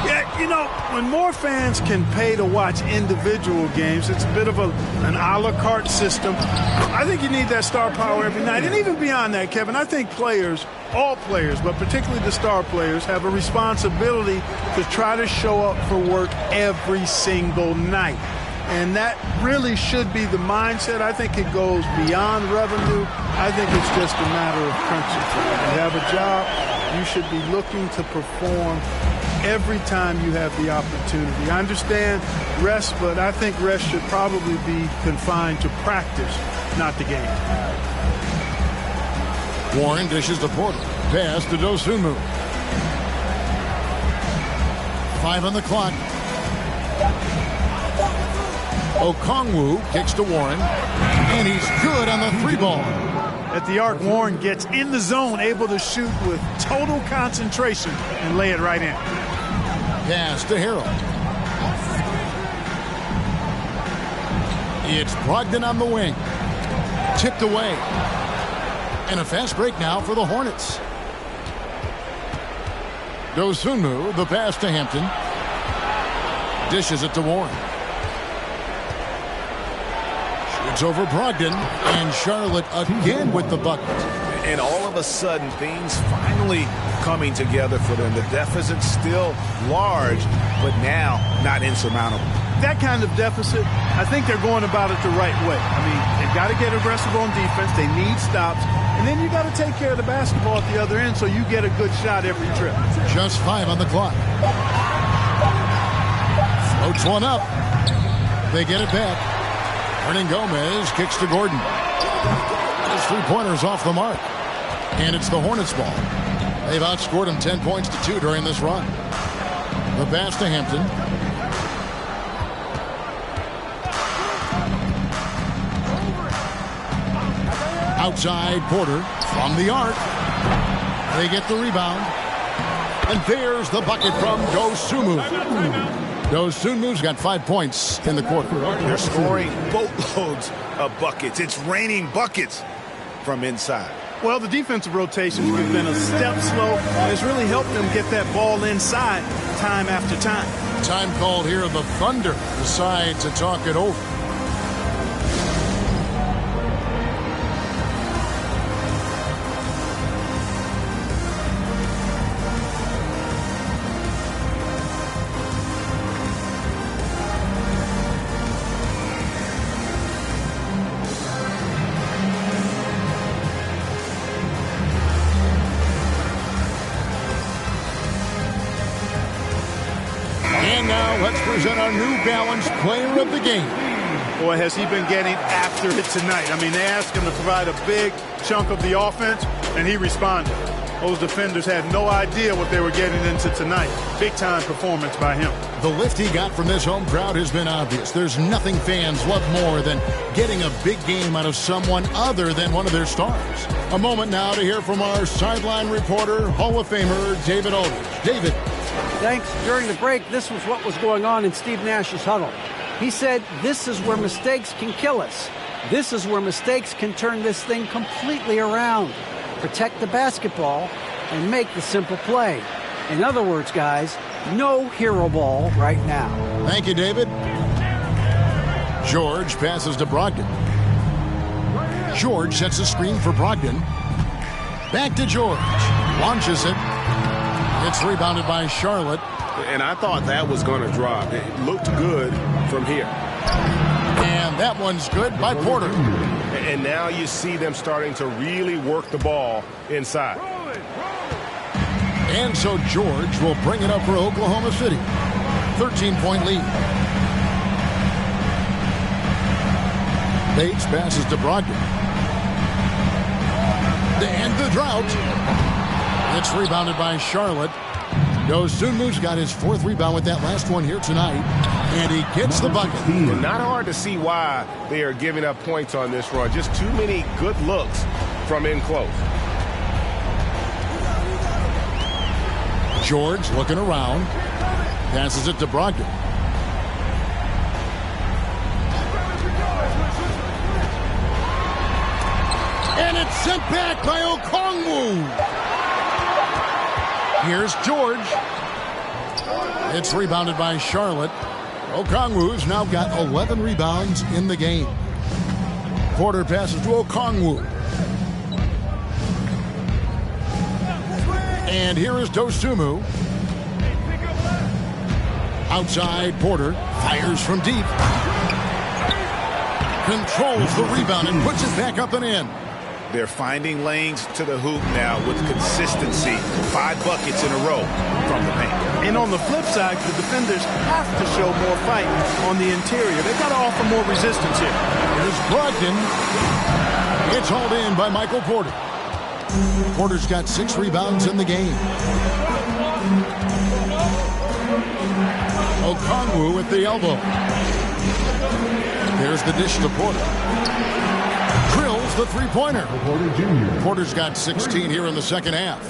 Yeah, you know, when more fans can pay to watch individual games, it's a bit of an a la carte system. I think you need that star power every night. And even beyond that, Kevin, I think players, all players, but particularly the star players, have a responsibility to try to show up for work every single night. And that really should be the mindset. I think it goes beyond revenue. I think it's just a matter of principle. You have a job, you should be looking to perform every time you have the opportunity. I understand rest, but I think rest should probably be confined to practice, not the game. Warren dishes to Porter. Pass to Dosunmu. 5 on the clock. Okongwu kicks to Warren, and he's good on the 3-ball. At the arc, Warren gets in the zone, able to shoot with total concentration and lay it right in. Pass to Harrell. It's Brogdon on the wing. Tipped away. And a fast break now for the Hornets. Dosunmu, the pass to Hampton. Dishes it to Warren. It's over Brogdon, and Charlotte again with the bucket. And all of a sudden, things finally coming together for them. The deficit's still large, but now not insurmountable. That kind of deficit, I think they're going about it the right way. I mean, they've got to get aggressive on defense. They need stops. And then you got to take care of the basketball at the other end so you get a good shot every trip. Just 5 on the clock. Floats one up. They get it back. Hernan Gomez kicks to Gordon. His 3-pointer's off the mark. And it's the Hornets' ball. They've outscored him 10 points to 2 during this run. The pass to Hampton. Outside Porter from the arc. They get the rebound. And there's the bucket from Dosunmu. Dosunmu's got 5 points in the quarter. They're scoring boatloads of buckets. It's raining buckets from inside. Well, the defensive rotations have been a step slow. It's really helped them get that ball inside time after time. Time called here. The Thunder decide to talk it over. And now let's present our New Balance Player of the Game. Boy, has he been getting after it tonight. I mean, they asked him to provide a big chunk of the offense, and he responded. Those defenders had no idea what they were getting into tonight. Big-time performance by him. The lift he got from this home crowd has been obvious. There's nothing fans love more than getting a big game out of someone other than one of their stars. A moment now to hear from our sideline reporter, Hall of Famer David Aldridge. David. Thanks. During the break, this was what was going on in Steve Nash's huddle. He said, this is where mistakes can kill us. This is where mistakes can turn this thing completely around. Protect the basketball and make the simple play. In other words, guys, no hero ball right now. Thank you, David. George passes to Brogdon. George sets a screen for Brogdon. Back to George. Launches it. It's rebounded by Charlotte. And I thought that was going to drop. It looked good from here. And that one's good by Porter. And now you see them starting to really work the ball inside. And so George will bring it up for Oklahoma City. 13-point lead. Bates passes to Brogdon. To end the drought. It's rebounded by Charlotte. Dosunmu's got his 4th rebound with that last one here tonight. And he gets the bucket. And not hard to see why they are giving up points on this run. Just too many good looks from in close. George looking around. Passes it to Brogdon. And it's sent back by Okongwu. Here's George. It's rebounded by Charlotte. Okongwu's now got 11 rebounds in the game. Porter passes to Okongwu. And here is Dosunmu. Outside, Porter fires from deep. Controls the rebound and puts it back up and in. They're finding lanes to the hoop now with consistency. 5 buckets in a row from the paint. And on the flip side, the defenders have to show more fight on the interior. They've got to offer more resistance here. Here's Brogdon. It's hauled in by Michael Porter. Porter's got 6 rebounds in the game. Okongwu at the elbow. There's the dish to Porter. Drills the three-pointer. Porter's got 16 here in the second half.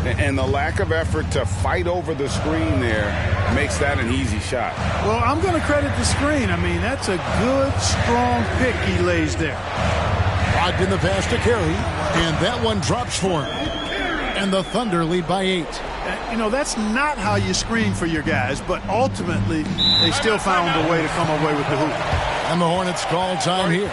And the lack of effort to fight over the screen there makes that an easy shot. Well, I'm going to credit the screen. I mean, that's a good, strong pick he lays there. Brogdon the pass to Carey, and that one drops for him. And the Thunder lead by 8. You know, that's not how you screen for your guys, but ultimately they still found a way to come away with the hoop. And the Hornets call time here.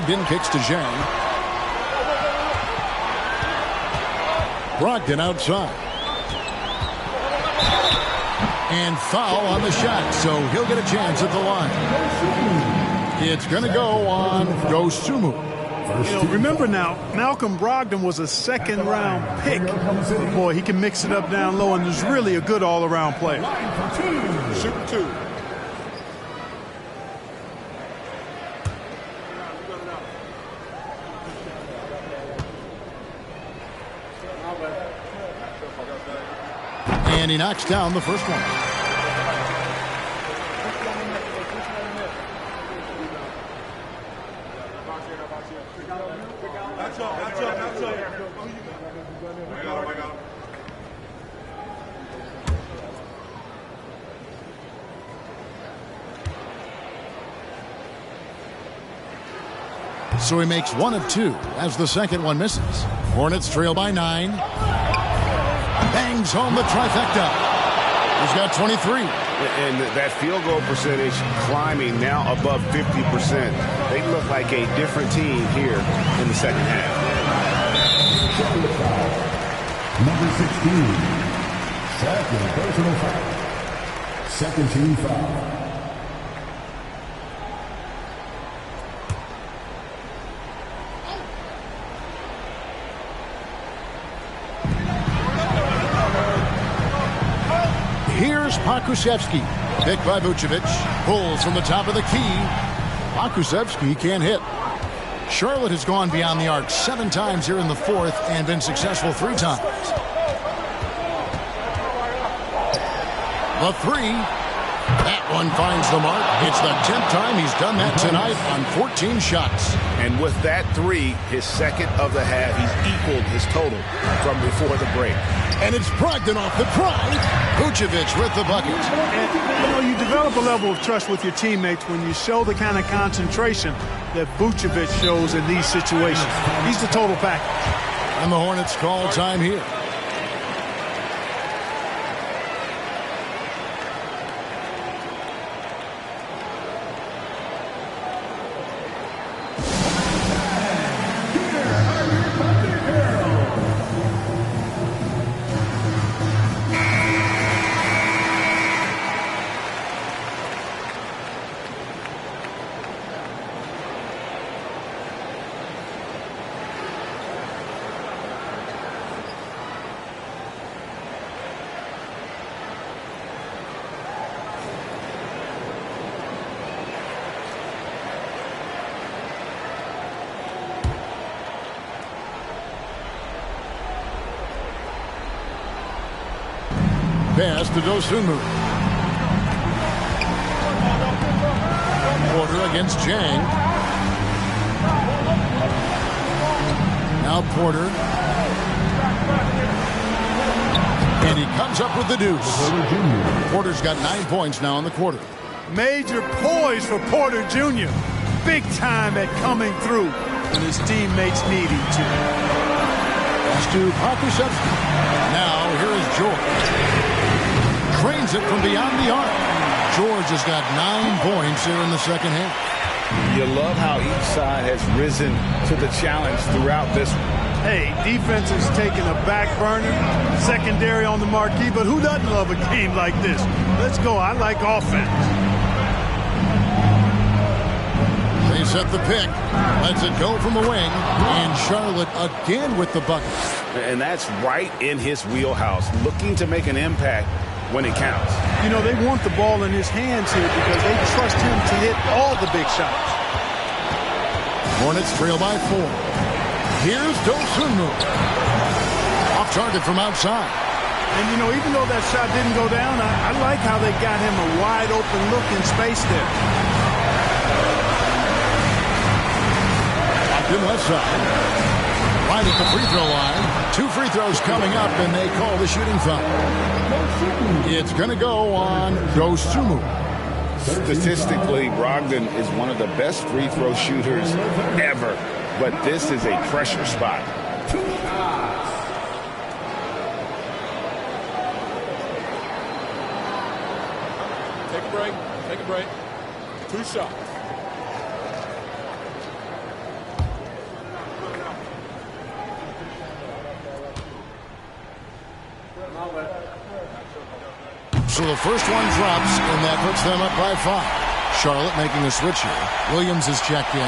Brogdon kicks to Zhang. Brogdon outside. And foul on the shot, so he'll get a chance at the line. It's going to go on Dosunmu. You know, remember now, Malcolm Brogdon was a second-round pick. Boy, he can mix it up down low, and is really a good all-around player. Shoot 2. And he knocks down the first one. so he makes 1 of 2 as the second one misses. Hornets trail by 9. Bangs home the trifecta. He's got 23. And that field goal percentage climbing now above 50%. They look like a different team here in the second half. Number 16. Second personal foul. Second team foul. Here's Pokusevski. Picked by Vucevic. Pulls from the top of the key. Pokusevski can't hit. Charlotte has gone beyond the arc 7 times here in the fourth and been successful 3 times. The 3. That one finds the mark. It's the 10th time he's done that tonight on 14 shots. And with that 3, his second of the half, he's equaled his total from before the break. And it's Brogdon off the drive. Vucevic with the bucket. And, you develop a level of trust with your teammates when you show the kind of concentration that Vucevic shows in these situations. He's the total package. And the Hornets call time here. Pass to Dosunmu. Porter against Jang. Now Porter. And he comes up with the deuce. Porter's got 9 points now in the quarter. Major poise for Porter Jr. Big time at coming through when his teammates need him to. Pass to Pokusevski. Now here is George. Trains it from beyond the arc. George has got 9 points here in the second half. You love how each side has risen to the challenge throughout this one. Hey, defense is taking a back burner, secondary on the marquee, but who doesn't love a game like this? Let's go. I like offense. They set the pick. Lets it go from the wing. And Charlotte again with the bucket. And that's right in his wheelhouse, looking to make an impact when it counts. You know, they want the ball in his hands here because they trust him to hit all the big shots. Hornets trail by 4. Here's Dosunmu. Off target from outside. And, you know, even though that shot didn't go down, I like how they got him a wide open look in space there. Locked in left side. Right at the free throw line. 2 free throws coming up, and they call the shooting foul. It's going to go on Dosunmu. Statistically, Brogdon is one of the best free throw shooters ever, but this is a pressure spot. Take a break. Take a break. 2 shots. So the first one drops, and that puts them up by 5. Charlotte making a switch here. Williams is checked in.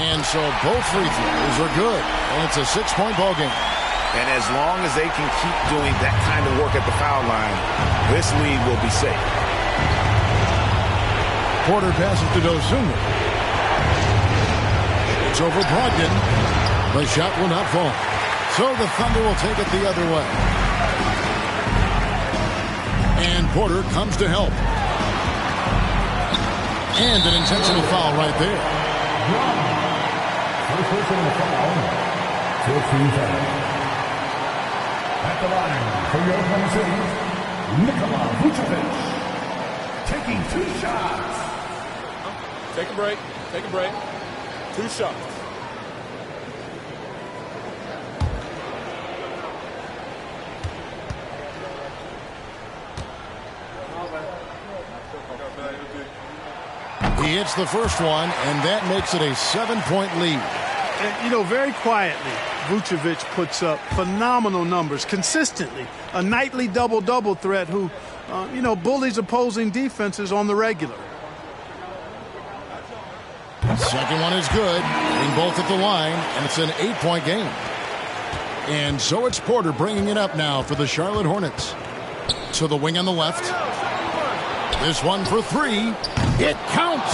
And so both free throws are good. And it's a 6-point ball game. And as long as they can keep doing that kind of work at the foul line, this lead will be safe. Porter passes to Dosunmu. It's over Brogdon. The shot will not fall. So the Thunder will take it the other way. And Porter comes to help. And an intentional foul right there. First personal foul. 15 fouls. At the line for your Oklahoma City, Nikola Vucevic. Taking 2 shots. Take a break. Take a break. 2 shots. He hits the first one, and that makes it a 7-point lead. And, you know, very quietly, Vucevic puts up phenomenal numbers consistently. A nightly double-double threat who, bullies opposing defenses on the regular. Second one is good. Being both at the line, and it's an 8-point game. And so it's Porter bringing it up now for the Charlotte Hornets. To the wing on the left. This one for 3. It counts.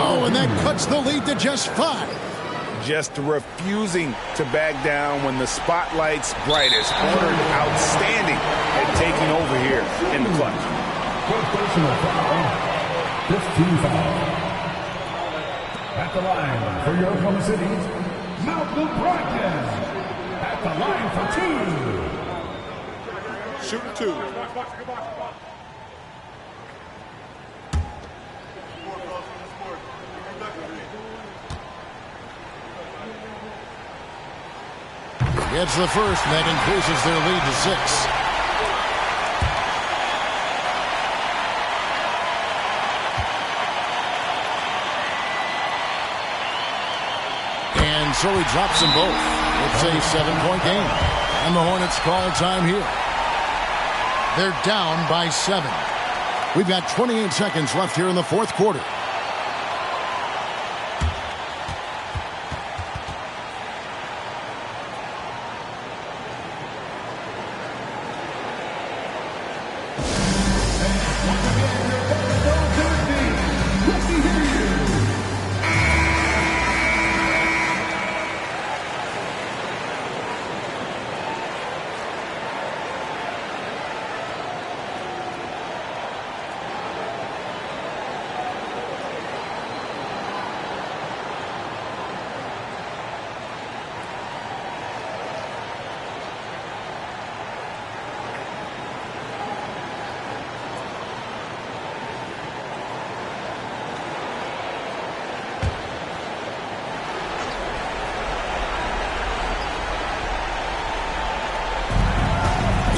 Oh, and that cuts the lead to just 5. Just refusing to back down when the spotlight's brightest. Porter outstanding at taking over here in the clutch. First personal foul. 15 fouls. At the line for your Oklahoma City, Malcolm Brogdon. At the line for 2. Shooting 2. Gets the first, and that increases their lead to 6. And so he drops them both. It's a 7-point game. And the Hornets call time here. They're down by 7. We've got 28 seconds left here in the fourth quarter.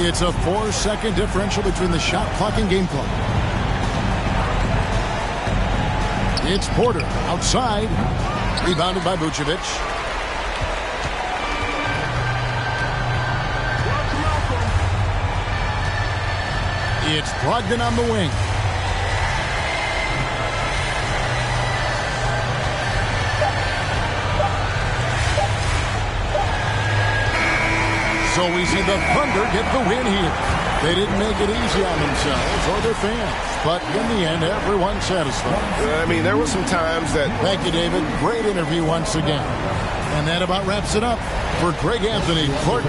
It's a 4-second differential between the shot clock and game clock. It's Porter outside. Rebounded by Vucevic. It's Brogdon on the wing. So we see the Thunder get the win here. They didn't make it easy on themselves or their fans, but in the end, everyone's satisfied. I mean, there were some times that... Thank you, David. Great interview once again. And that about wraps it up for Greg Anthony. Court.